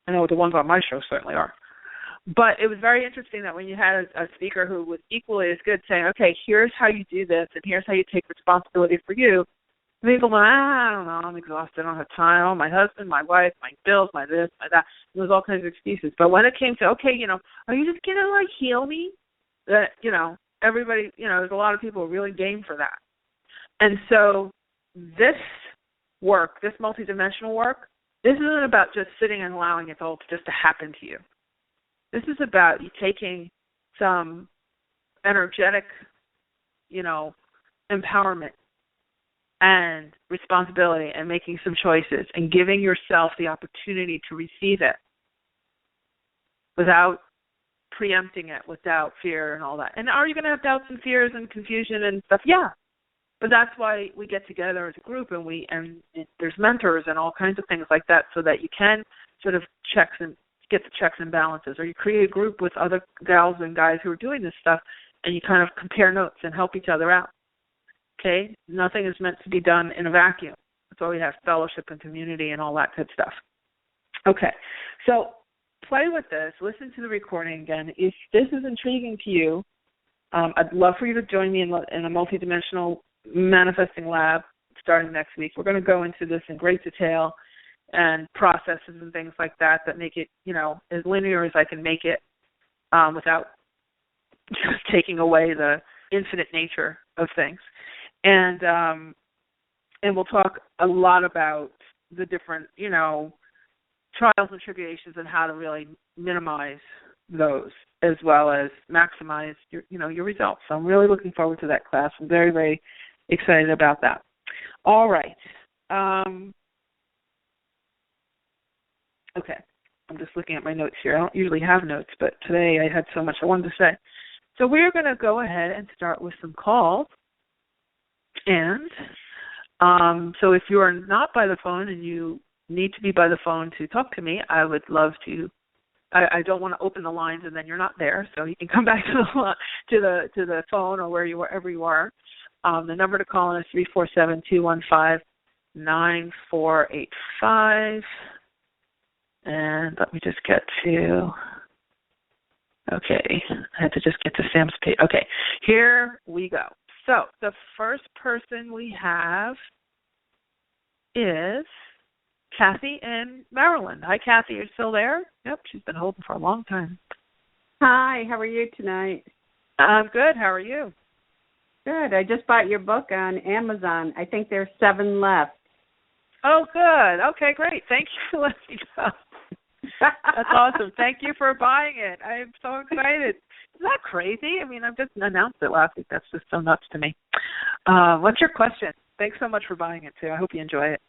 I know the ones on my show certainly are. But it was very interesting that when you had a speaker who was equally as good saying, okay, here's how you do this, and here's how you take responsibility for you, people go, I don't know, I'm exhausted, I don't have time, oh, my husband, my wife, my bills, my this, my that. There was all kinds of excuses. But when it came to, okay, are you just going to, heal me? That, everybody, there's a lot of people really game for that. And so this work, this multidimensional work, this isn't about just sitting and allowing it all just to happen to you. This is about you taking some energetic, empowerment and responsibility and making some choices and giving yourself the opportunity to receive it without preempting it, without fear and all that. And are you going to have doubts and fears and confusion and stuff? Yeah. But that's why we get together as a group, and there's mentors and all kinds of things like that, so that you can sort of get the checks and balances, or you create a group with other gals and guys who are doing this stuff, and you kind of compare notes and help each other out. Okay? Nothing is meant to be done in a vacuum. That's why we have fellowship and community and all that good stuff. Okay. So play with this. Listen to the recording again. If this is intriguing to you, I'd love for you to join me in a multidimensional manifesting lab starting next week. We're going to go into this in great detail and processes and things like that make it, as linear as I can make it without just taking away the infinite nature of things. And we'll talk a lot about the different, trials and tribulations and how to really minimize those as well as maximize your results. So I'm really looking forward to that class. I'm very, very excited about that. All right. Okay. I'm just looking at my notes here. I don't usually have notes, but today I had so much I wanted to say. So we're going to go ahead and start with some calls. And so if you are not by the phone and you need to be by the phone to talk to me, I would love to. I don't want to open the lines and then you're not there, so you can come back to the phone or wherever you are. The number to call in is 347-215-9485. And let me just get to, okay, I had to just get to Sam's page. Okay, here we go. So the first person we have is Kathy in Maryland. Hi, Kathy. You're still there? Yep, she's been holding for a long time. Hi, how are you tonight? I'm good. How are you? Good. I just bought your book on Amazon. I think there's 7 left. Oh, good. Okay, great. Thank you for letting me know. That's awesome. Thank you for buying it. I'm so excited. Isn't that crazy? I mean, I've just announced it last week. That's just so nuts to me. What's your question? Thanks so much for buying it, too. I hope you enjoy it.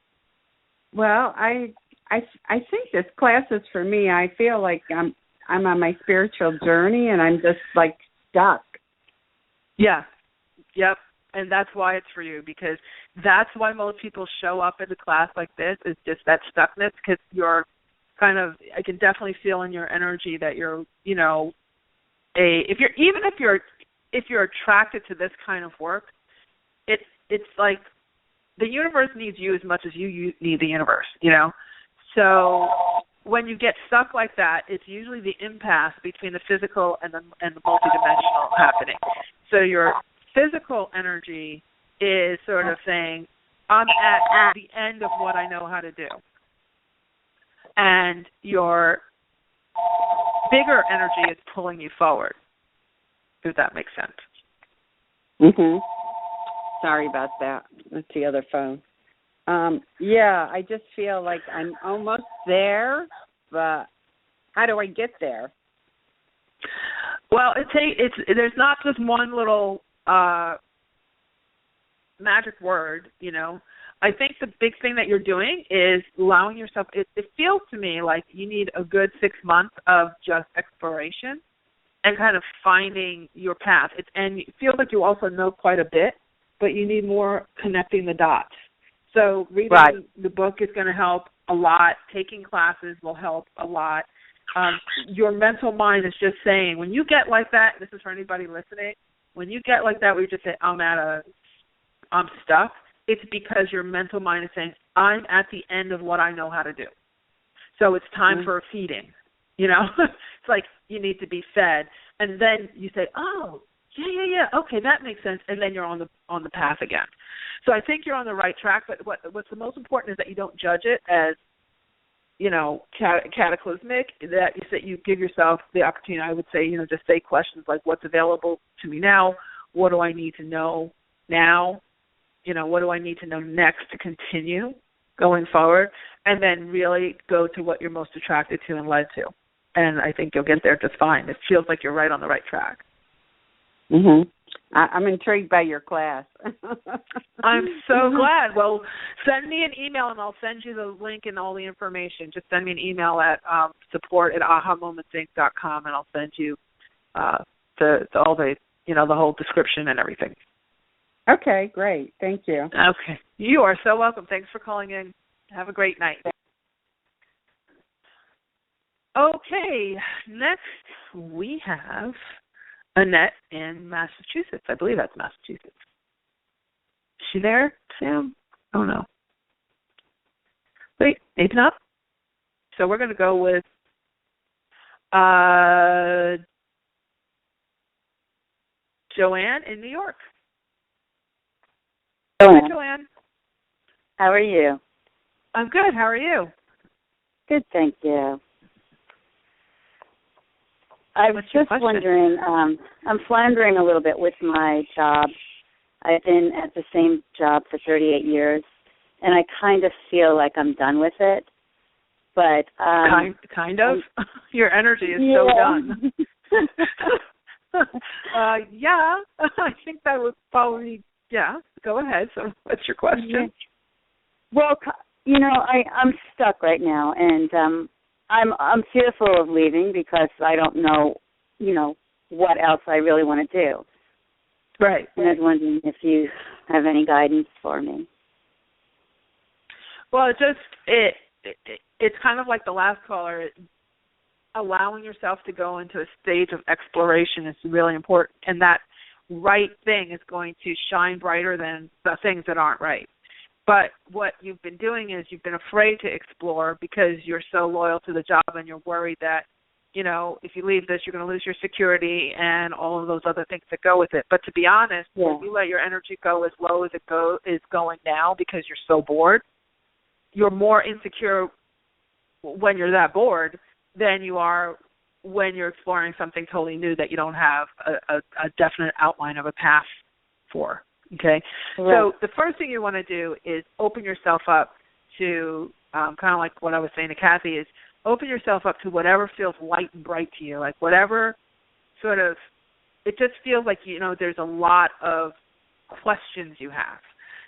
Well, I think this class is for me. I feel like I'm on my spiritual journey, and I'm just, stuck. Yeah. Yep. And that's why it's for you, because that's why most people show up in a class like this, is just that stuckness, because you're kind of, I can definitely feel in your energy that you're, if you're attracted to this kind of work, it's like the universe needs you as much as you need the universe, So when you get stuck like that, it's usually the impasse between the physical and the multidimensional happening. So your physical energy is sort of saying, I'm at the end of what I know how to do. And your bigger energy is pulling you forward, if that makes sense. Mhm. Sorry about that. That's the other phone. Yeah, I just feel like I'm almost there, but how do I get there? Well, there's not just one little magic word, I think the big thing that you're doing is allowing yourself, it feels to me like you need a good 6 months of just exploration and kind of finding your path. And it feels like you also know quite a bit, but you need more connecting the dots. So reading the book is going to help a lot. Taking classes will help a lot. Your mental mind is just saying, when you get like that, this is for anybody listening, when you get like that where you just say, I'm stuck, it's because your mental mind is saying, I'm at the end of what I know how to do. So it's time for a feeding. You know, it's like you need to be fed. And then you say, oh, yeah, okay, that makes sense. And then you're on the path again. So I think you're on the right track, but what's the most important is that you don't judge it as, you know, cataclysmic, that you give yourself the opportunity, I would say, you know, just say questions like, what's available to me now? What do I need to know now? You know, what do I need to know next to continue going forward? And then really go to what you're most attracted to and led to. And I think you'll get there just fine. It feels like you're right on the right track. Mhm. I'm intrigued by your class. I'm so glad. Well, send me an email and I'll send you the link and all the information. Just send me an email at support@ahamomentsinc.com and I'll send you all the, you know, the whole description and everything. Okay, great. Thank you. Okay. You are so welcome. Thanks for calling in. Have a great night. Okay, next we have Annette in Massachusetts. I believe that's Massachusetts. Is she there, Sam? Oh, no. Wait, maybe not. So we're going to go with Joanne in New York. Hi, Joanne. How are you? I'm good. How are you? Good, thank you. I was just wondering, I'm floundering a little bit with my job. I've been at the same job for 38 years, and I kind of feel like I'm done with it. But kind of? Your energy is so done. Yeah, I think that would probably, go ahead. So what's your question? Yeah. Well, you know, I'm stuck right now, and I'm fearful of leaving because I don't know, you know, what else I really want to do. Right. And I was wondering if you have any guidance for me. Well, it's kind of like the last caller. Allowing yourself to go into a stage of exploration is really important, and that right thing is going to shine brighter than the things that aren't right. But what you've been doing is you've been afraid to explore because you're so loyal to the job and you're worried that, you know, if you leave this, you're going to lose your security and all of those other things that go with it. But to be honest, when you let your energy go as low as it is going now because you're so bored, you're more insecure when you're that bored than you are when you're exploring something totally new that you don't have a definite outline of a path for. Okay, so the first thing you want to do is open yourself up to kind of like what I was saying to Kathy is open yourself up to whatever feels light and bright to you, like whatever sort of, it just feels like, you know, there's a lot of questions you have.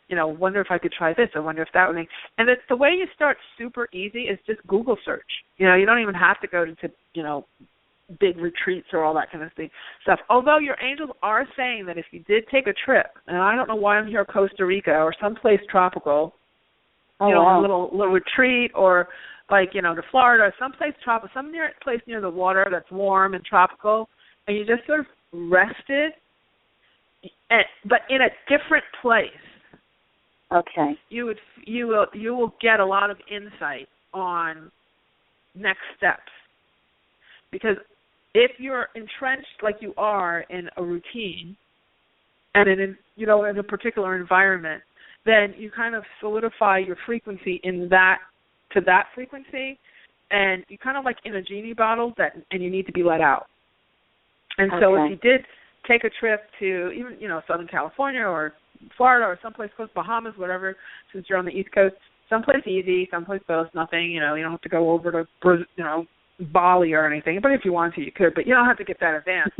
You know, wonder if I could try this. I wonder if that would make, and it's the way you start super easy is just Google search. You know, you don't even have to go to you know, big retreats or all that kind of stuff. Although your angels are saying that if you did take a trip, and I don't know why I'm here, Costa Rica or someplace tropical, you know, a little retreat, or like, you know, to Florida, someplace tropical, place near the water that's warm and tropical, and you just sort of rested, but in a different place. Okay. You will get a lot of insight on next steps, because if you're entrenched like you are in a routine and in a particular environment, then you kind of solidify your frequency to that frequency, and you kind of like in a genie bottle and you need to be let out. And so if you did take a trip to even, you know, Southern California or Florida or someplace close, Bahamas, whatever, since you're on the East Coast, someplace easy, someplace close, nothing, you know, you don't have to go over to, you know, Bali or anything, but if you want to, you could, but you don't have to get that advanced.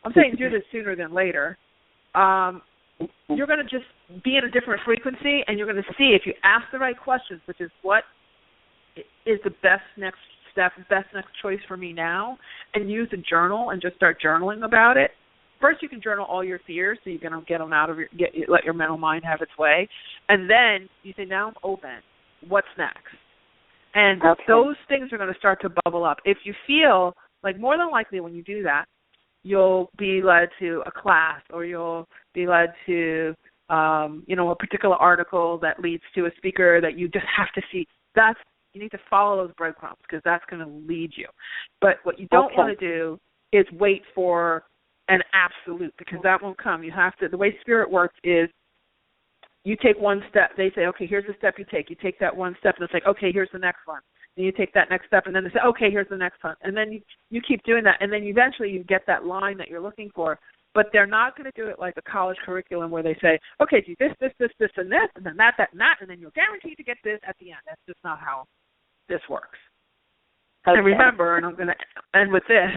I'm saying do this sooner than later. You're going to just be in a different frequency, and you're going to see if you ask the right questions, which is what is the best next step, best next choice for me now, and use a journal and just start journaling about it, first you can journal all your fears, so you're going to get them out of let your mental mind have its way, and then you say, now I'm open. What's next? And those things are going to start to bubble up. If you feel like, more than likely when you do that, you'll be led to a class, or you'll be led to, a particular article that leads to a speaker that you just have to see. You need to follow those breadcrumbs, because that's going to lead you. But what you don't want to do is wait for an absolute, because that won't come. You have to. The way Spirit works is, you take one step. They say, okay, here's the step you take. You take that one step, and it's like, okay, here's the next one. Then you take that next step, and then they say, okay, here's the next one. And then you keep doing that, and then eventually you get that line that you're looking for. But they're not going to do it like a college curriculum where they say, okay, do this, and this, and then that, and then you're guaranteed to get this at the end. That's just not how this works. Okay. And remember, and I'm going to end with this,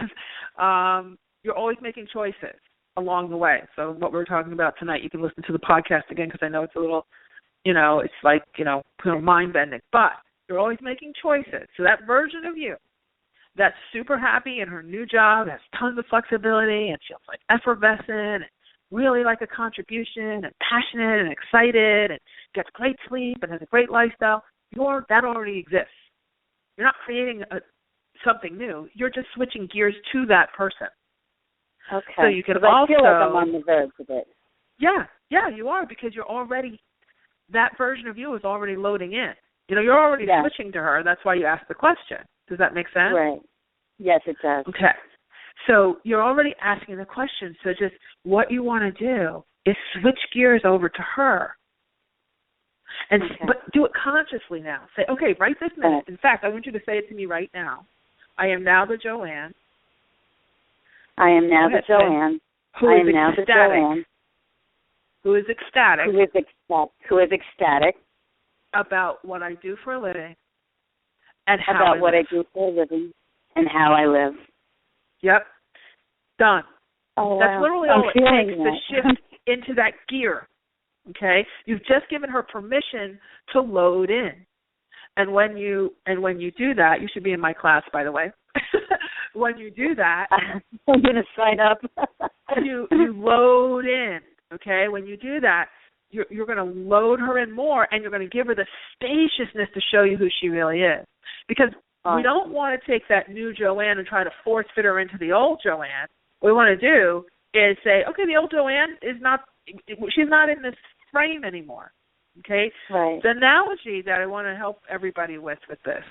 you're always making choices along the way. So what we're talking about tonight, you can listen to the podcast again, because I know it's a little, it's like, mind-bending. But you're always making choices. So that version of you that's super happy in her new job, has tons of flexibility, and feels like effervescent, and really like a contribution, and passionate and excited, and gets great sleep and has a great lifestyle, that already exists. You're not creating something new. You're just switching gears to that person. Okay. So you can also, I feel like I'm on the verge of it. Yeah, you are, because you're already, that version of you is already loading in. You're already switching to her. That's why you asked the question. Does that make sense? Right. Yes, it does. Okay. So you're already asking the question. So just what you want to do is switch gears over to her. And but do it consciously now. Say, okay, right this minute. In fact, I want you to say it to me right now. I am now the Joanne. I am now the Joanne. I am now the Joanne. Who is ecstatic. Who is ecstatic. About what I do for a living. And how about what I do for a living and how I live. Yep. Done. Oh, that's wow. literally all it takes to shift into that gear. Okay? You've just given her permission to load in. And when you do that, you should be in my class, by the way. When you do that, I'm going to sign up. you load in. Okay? When you do that, you're going to load her in more, and you're going to give her the spaciousness to show you who she really is. Because we don't want to take that new Joanne and try to force fit her into the old Joanne. What we want to do is say, okay, the old Joanne she's not in this frame anymore. Okay? Right. The analogy that I want to help everybody with this.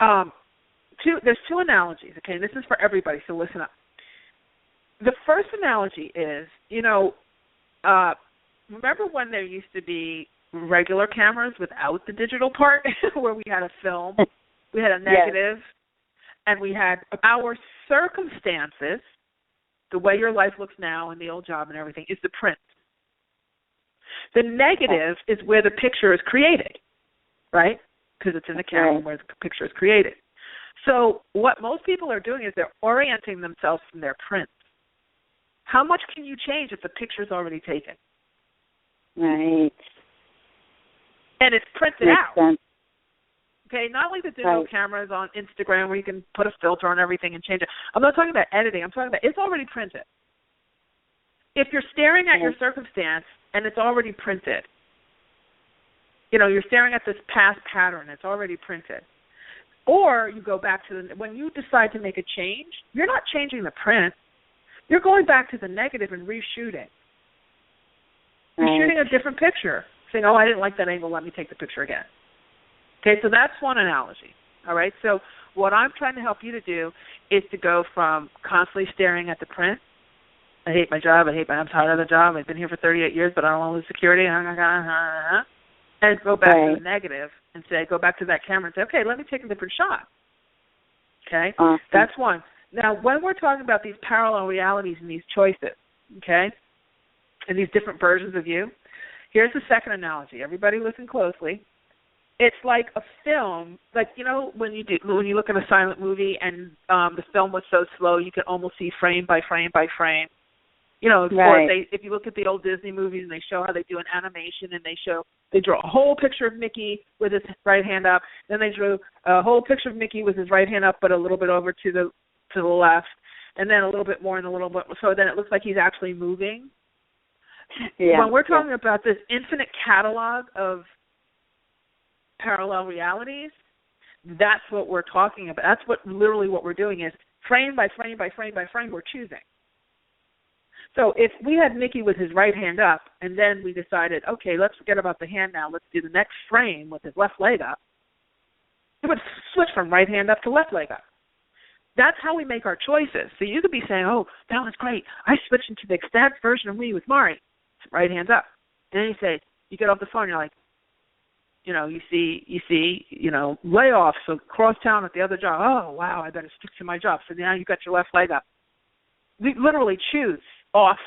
There's two analogies, okay? This is for everybody, so listen up. The first analogy is, remember when there used to be regular cameras without the digital part, where we had a film, we had a negative, and we had our circumstances, the way your life looks now and the old job and everything, is the print. The negative is where the picture is created, right? Because it's in the camera where the picture is created. So what most people are doing is they're orienting themselves from their print. How much can you change if the picture's already taken? Right. And it's printed Makes out. Sense. Okay, not like the digital cameras on Instagram where you can put a filter on everything and change it. I'm not talking about editing. I'm talking about it's already printed. If you're staring at your circumstance and it's already printed, you're staring at this past pattern. It's already printed. Or you go back to when you decide to make a change, you're not changing the print. You're going back to the negative and reshooting. You're shooting a different picture, saying, I didn't like that angle, let me take the picture again. Okay, so that's one analogy, all right? So what I'm trying to help you to do is to go from constantly staring at the print, I hate my job, I'm tired of the job, I've been here for 38 years, but I don't want to lose security, and go back to the negative and go back to that camera and say, okay, let me take a different shot. Okay? Awesome. That's one. Now, when we're talking about these parallel realities and these choices, okay, and these different versions of you, here's the second analogy. Everybody listen closely. It's like a film, like, when you look at a silent movie and the film was so slow you could almost see frame by frame by frame. If you look at the old Disney movies and they show how they do an animation and they draw a whole picture of Mickey with his right hand up, then they drew a whole picture of Mickey with his right hand up but a little bit over to the left. and then a little bit more and a little bit more. So then it looks like he's actually moving. Yeah. When we're talking about this infinite catalog of parallel realities, that's what we're talking about. That's what literally what we're doing is frame by frame by frame by frame, we're choosing. So if we had Mickey with his right hand up, and then we decided, okay, let's forget about the hand now, let's do the next frame with his left leg up, it would switch from right hand up to left leg up. That's how we make our choices. So you could be saying, oh, that was great. I switched into the ecstatic version of me with Mari. Right hand's up. And then you get off the phone, you're like, you see, layoffs, so cross town at the other job. Oh, wow, I better stick to my job. So now you got your left leg up. We literally choose off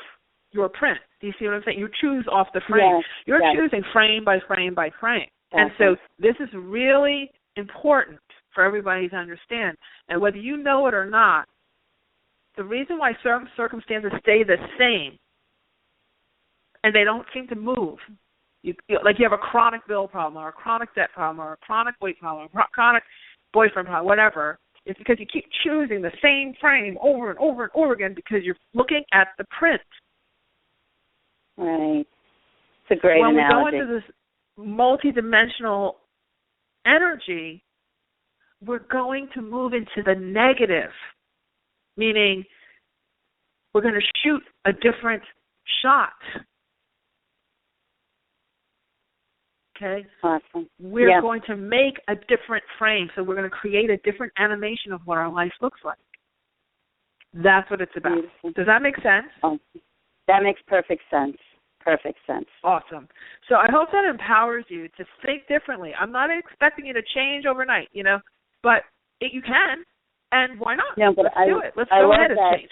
your print. Do you see what I'm saying? You choose off the frame. Yes, You're choosing frame by frame by frame. And so this is really important for everybody to understand. And whether you know it or not, the reason why circumstances stay the same and they don't seem to move, like you have a chronic bill problem or a chronic debt problem or a chronic weight problem or a chronic boyfriend problem, whatever, it's because you keep choosing the same frame over and over and over again because you're looking at the print. Right. It's a great analogy. When we go into this multidimensional energy, we're going to move into the negative, meaning we're going to shoot a different shot. Okay? Awesome. We're going to make a different frame, so we're going to create a different animation of what our life looks like. That's what it's about. Beautiful. Does that make sense? Oh, that makes perfect sense. Perfect sense. Awesome. So I hope that empowers you to think differently. I'm not expecting you to change overnight, but you can, and why not? No, but Let's do it. Let's go ahead and change.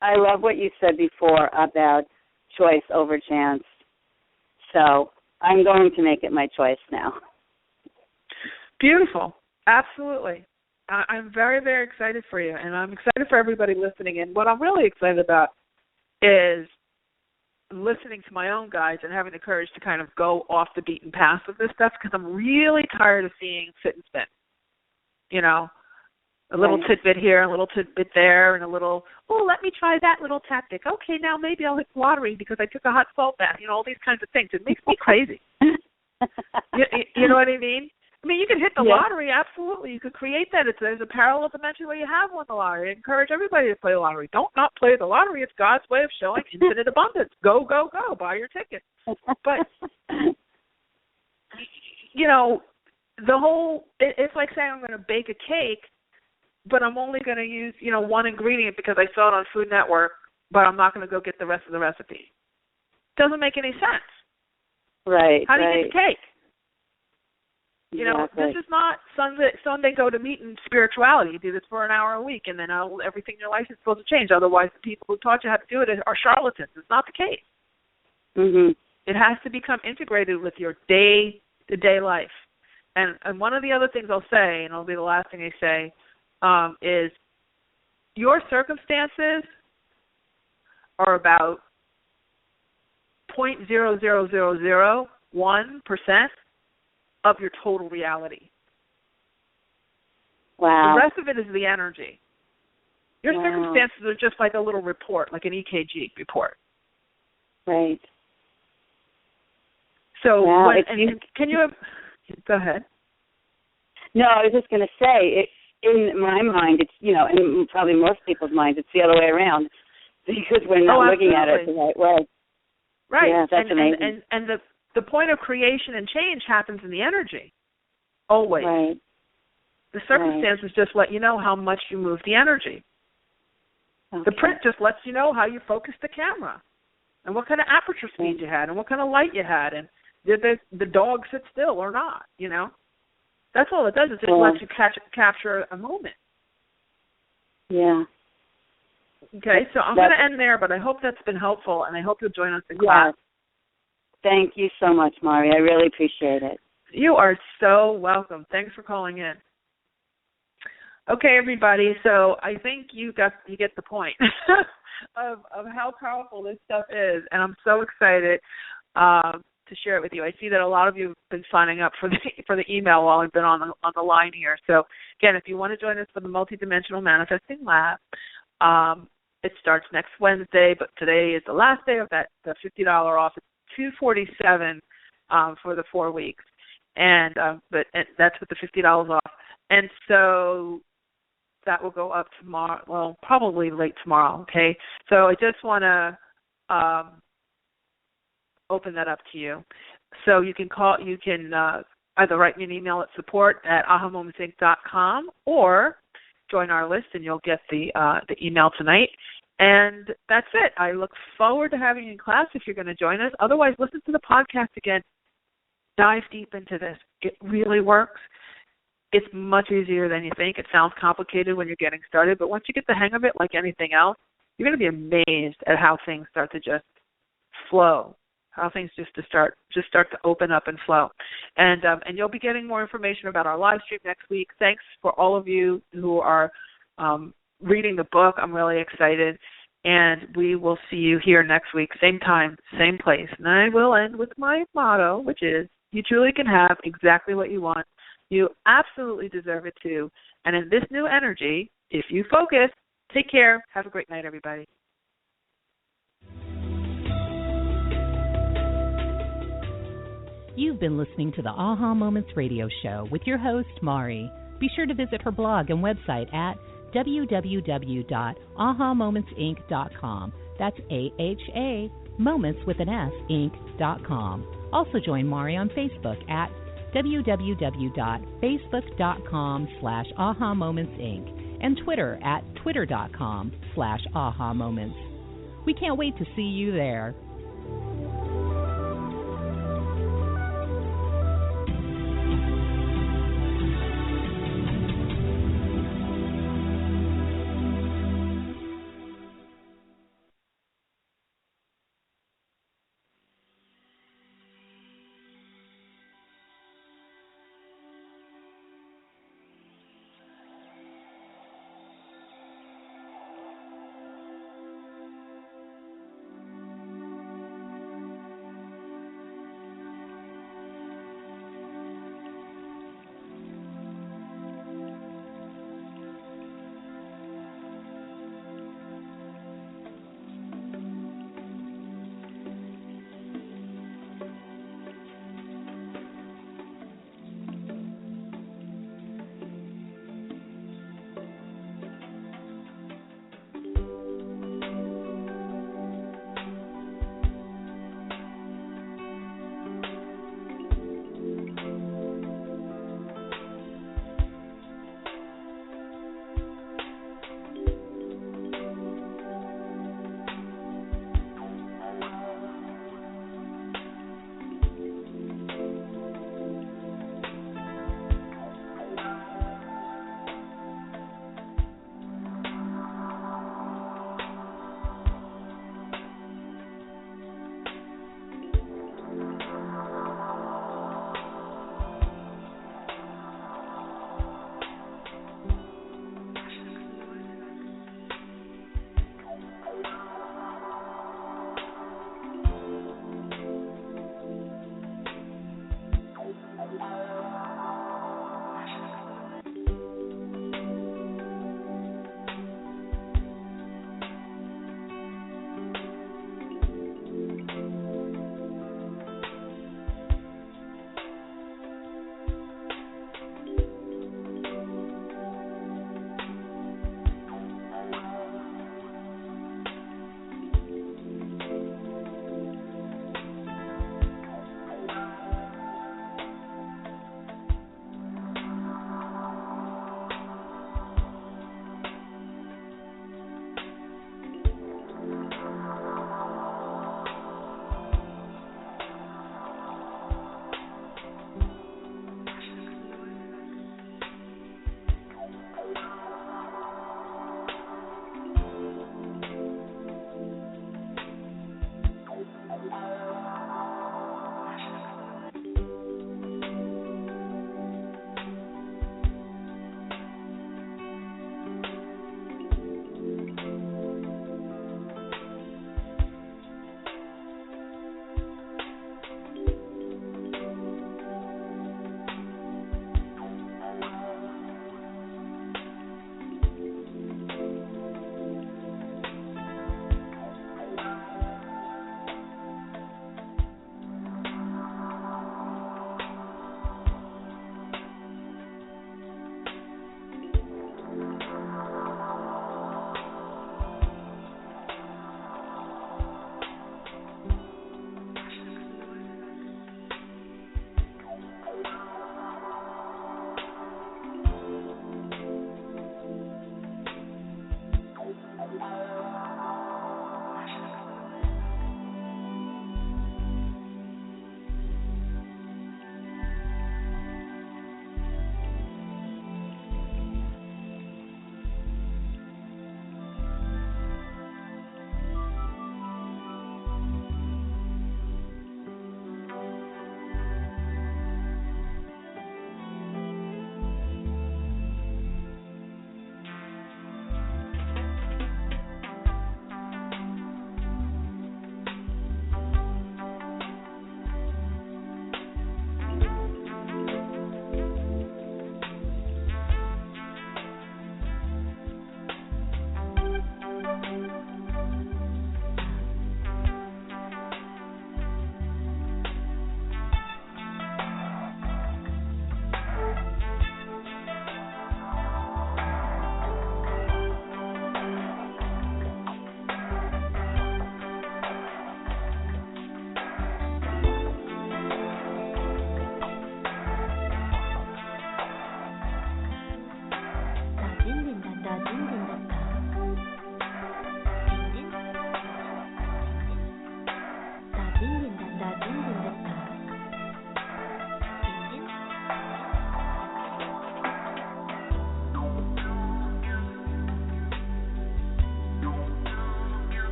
I love what you said before about choice over chance. So I'm going to make it my choice now. Beautiful. Absolutely. I'm very, very excited for you, and I'm excited for everybody listening. And what I'm really excited about is listening to my own guides and having the courage to kind of go off the beaten path with this stuff because I'm really tired of seeing sit and spin. A little tidbit here, a little tidbit there, and a little, let me try that little tactic. Okay, now maybe I'll hit the lottery because I took a hot salt bath. All these kinds of things. It makes me crazy. You know what I mean? I mean, you can hit the lottery, absolutely. You could create that. There's a parallel dimension where you have won the lottery. I encourage everybody to play the lottery. Don't not play the lottery. It's God's way of showing infinite abundance. Go, go, go. Buy your ticket. But, it's like saying I'm going to bake a cake, but I'm only going to use, one ingredient because I saw it on Food Network, but I'm not going to go get the rest of the recipe. Doesn't make any sense. Right. How do you get the cake? Exactly. This is not Sunday go to meet in spirituality. You do this for an hour a week, and then everything in your life is supposed to change. Otherwise, the people who taught you how to do it are charlatans. It's not the case. Mm-hmm. It has to become integrated with your day-to-day life. And one of the other things I'll say, and it'll be the last thing I say, is your circumstances are about 0.00001% of your total reality. Wow. The rest of it is the energy. Your circumstances are just like a little report, like an EKG report. Right. So, can you go ahead? No, I was just going to say, in my mind, it's, in probably most people's minds, it's the other way around because we're not looking at it the right way. Right. Yeah, that's amazing. And the point of creation and change happens in the energy, always. Right. The circumstances just let you know how much you move the energy. Okay. The print just lets you know how you focus the camera and what kind of aperture speed you had and what kind of light you had and did the dog sit still or not, That's all it does. It just lets you capture a moment. Yeah. Okay, so I'm going to end there, but I hope that's been helpful, and I hope you'll join us in class. Thank you so much, Mari. I really appreciate it. You are so welcome. Thanks for calling in. Okay, everybody, so I think you get the point of how powerful this stuff is, and I'm so excited. share it with you. I see that a lot of you have been signing up for the email while I've been on the line here. So again, if you want to join us for the Multidimensional Manifesting Lab, it starts next Wednesday, but today is the last day of the $50 off. It's $247 for the 4 weeks, and that's with the $50 off. And so that will go up tomorrow. Well, probably late tomorrow. Okay. So I just want to open that up to you. So you can call. You can either write me an email at support@ahamomentsinc.com or join our list, and you'll get the email tonight. And that's it. I look forward to having you in class if you're going to join us. Otherwise, listen to the podcast again. Dive deep into this. It really works. It's much easier than you think. It sounds complicated when you're getting started, but once you get the hang of it, like anything else, you're going to be amazed at how things start to just flow, how things just start to open up and flow. And you'll be getting more information about our live stream next week. Thanks for all of you who are reading the book. I'm really excited. And we will see you here next week, same time, same place. And I will end with my motto, which is, you truly can have exactly what you want. You absolutely deserve it too. And in this new energy, if you focus, take care. Have a great night, everybody. You've been listening to the Aha Moments radio show with your host, Mari. Be sure to visit her blog and website at www.ahamomentsinc.com. That's AHA, moments with an S, inc.com. Also join Mari on Facebook at www.facebook.com/ahamomentsinc and Twitter at twitter.com/ahamoments. We can't wait to see you there.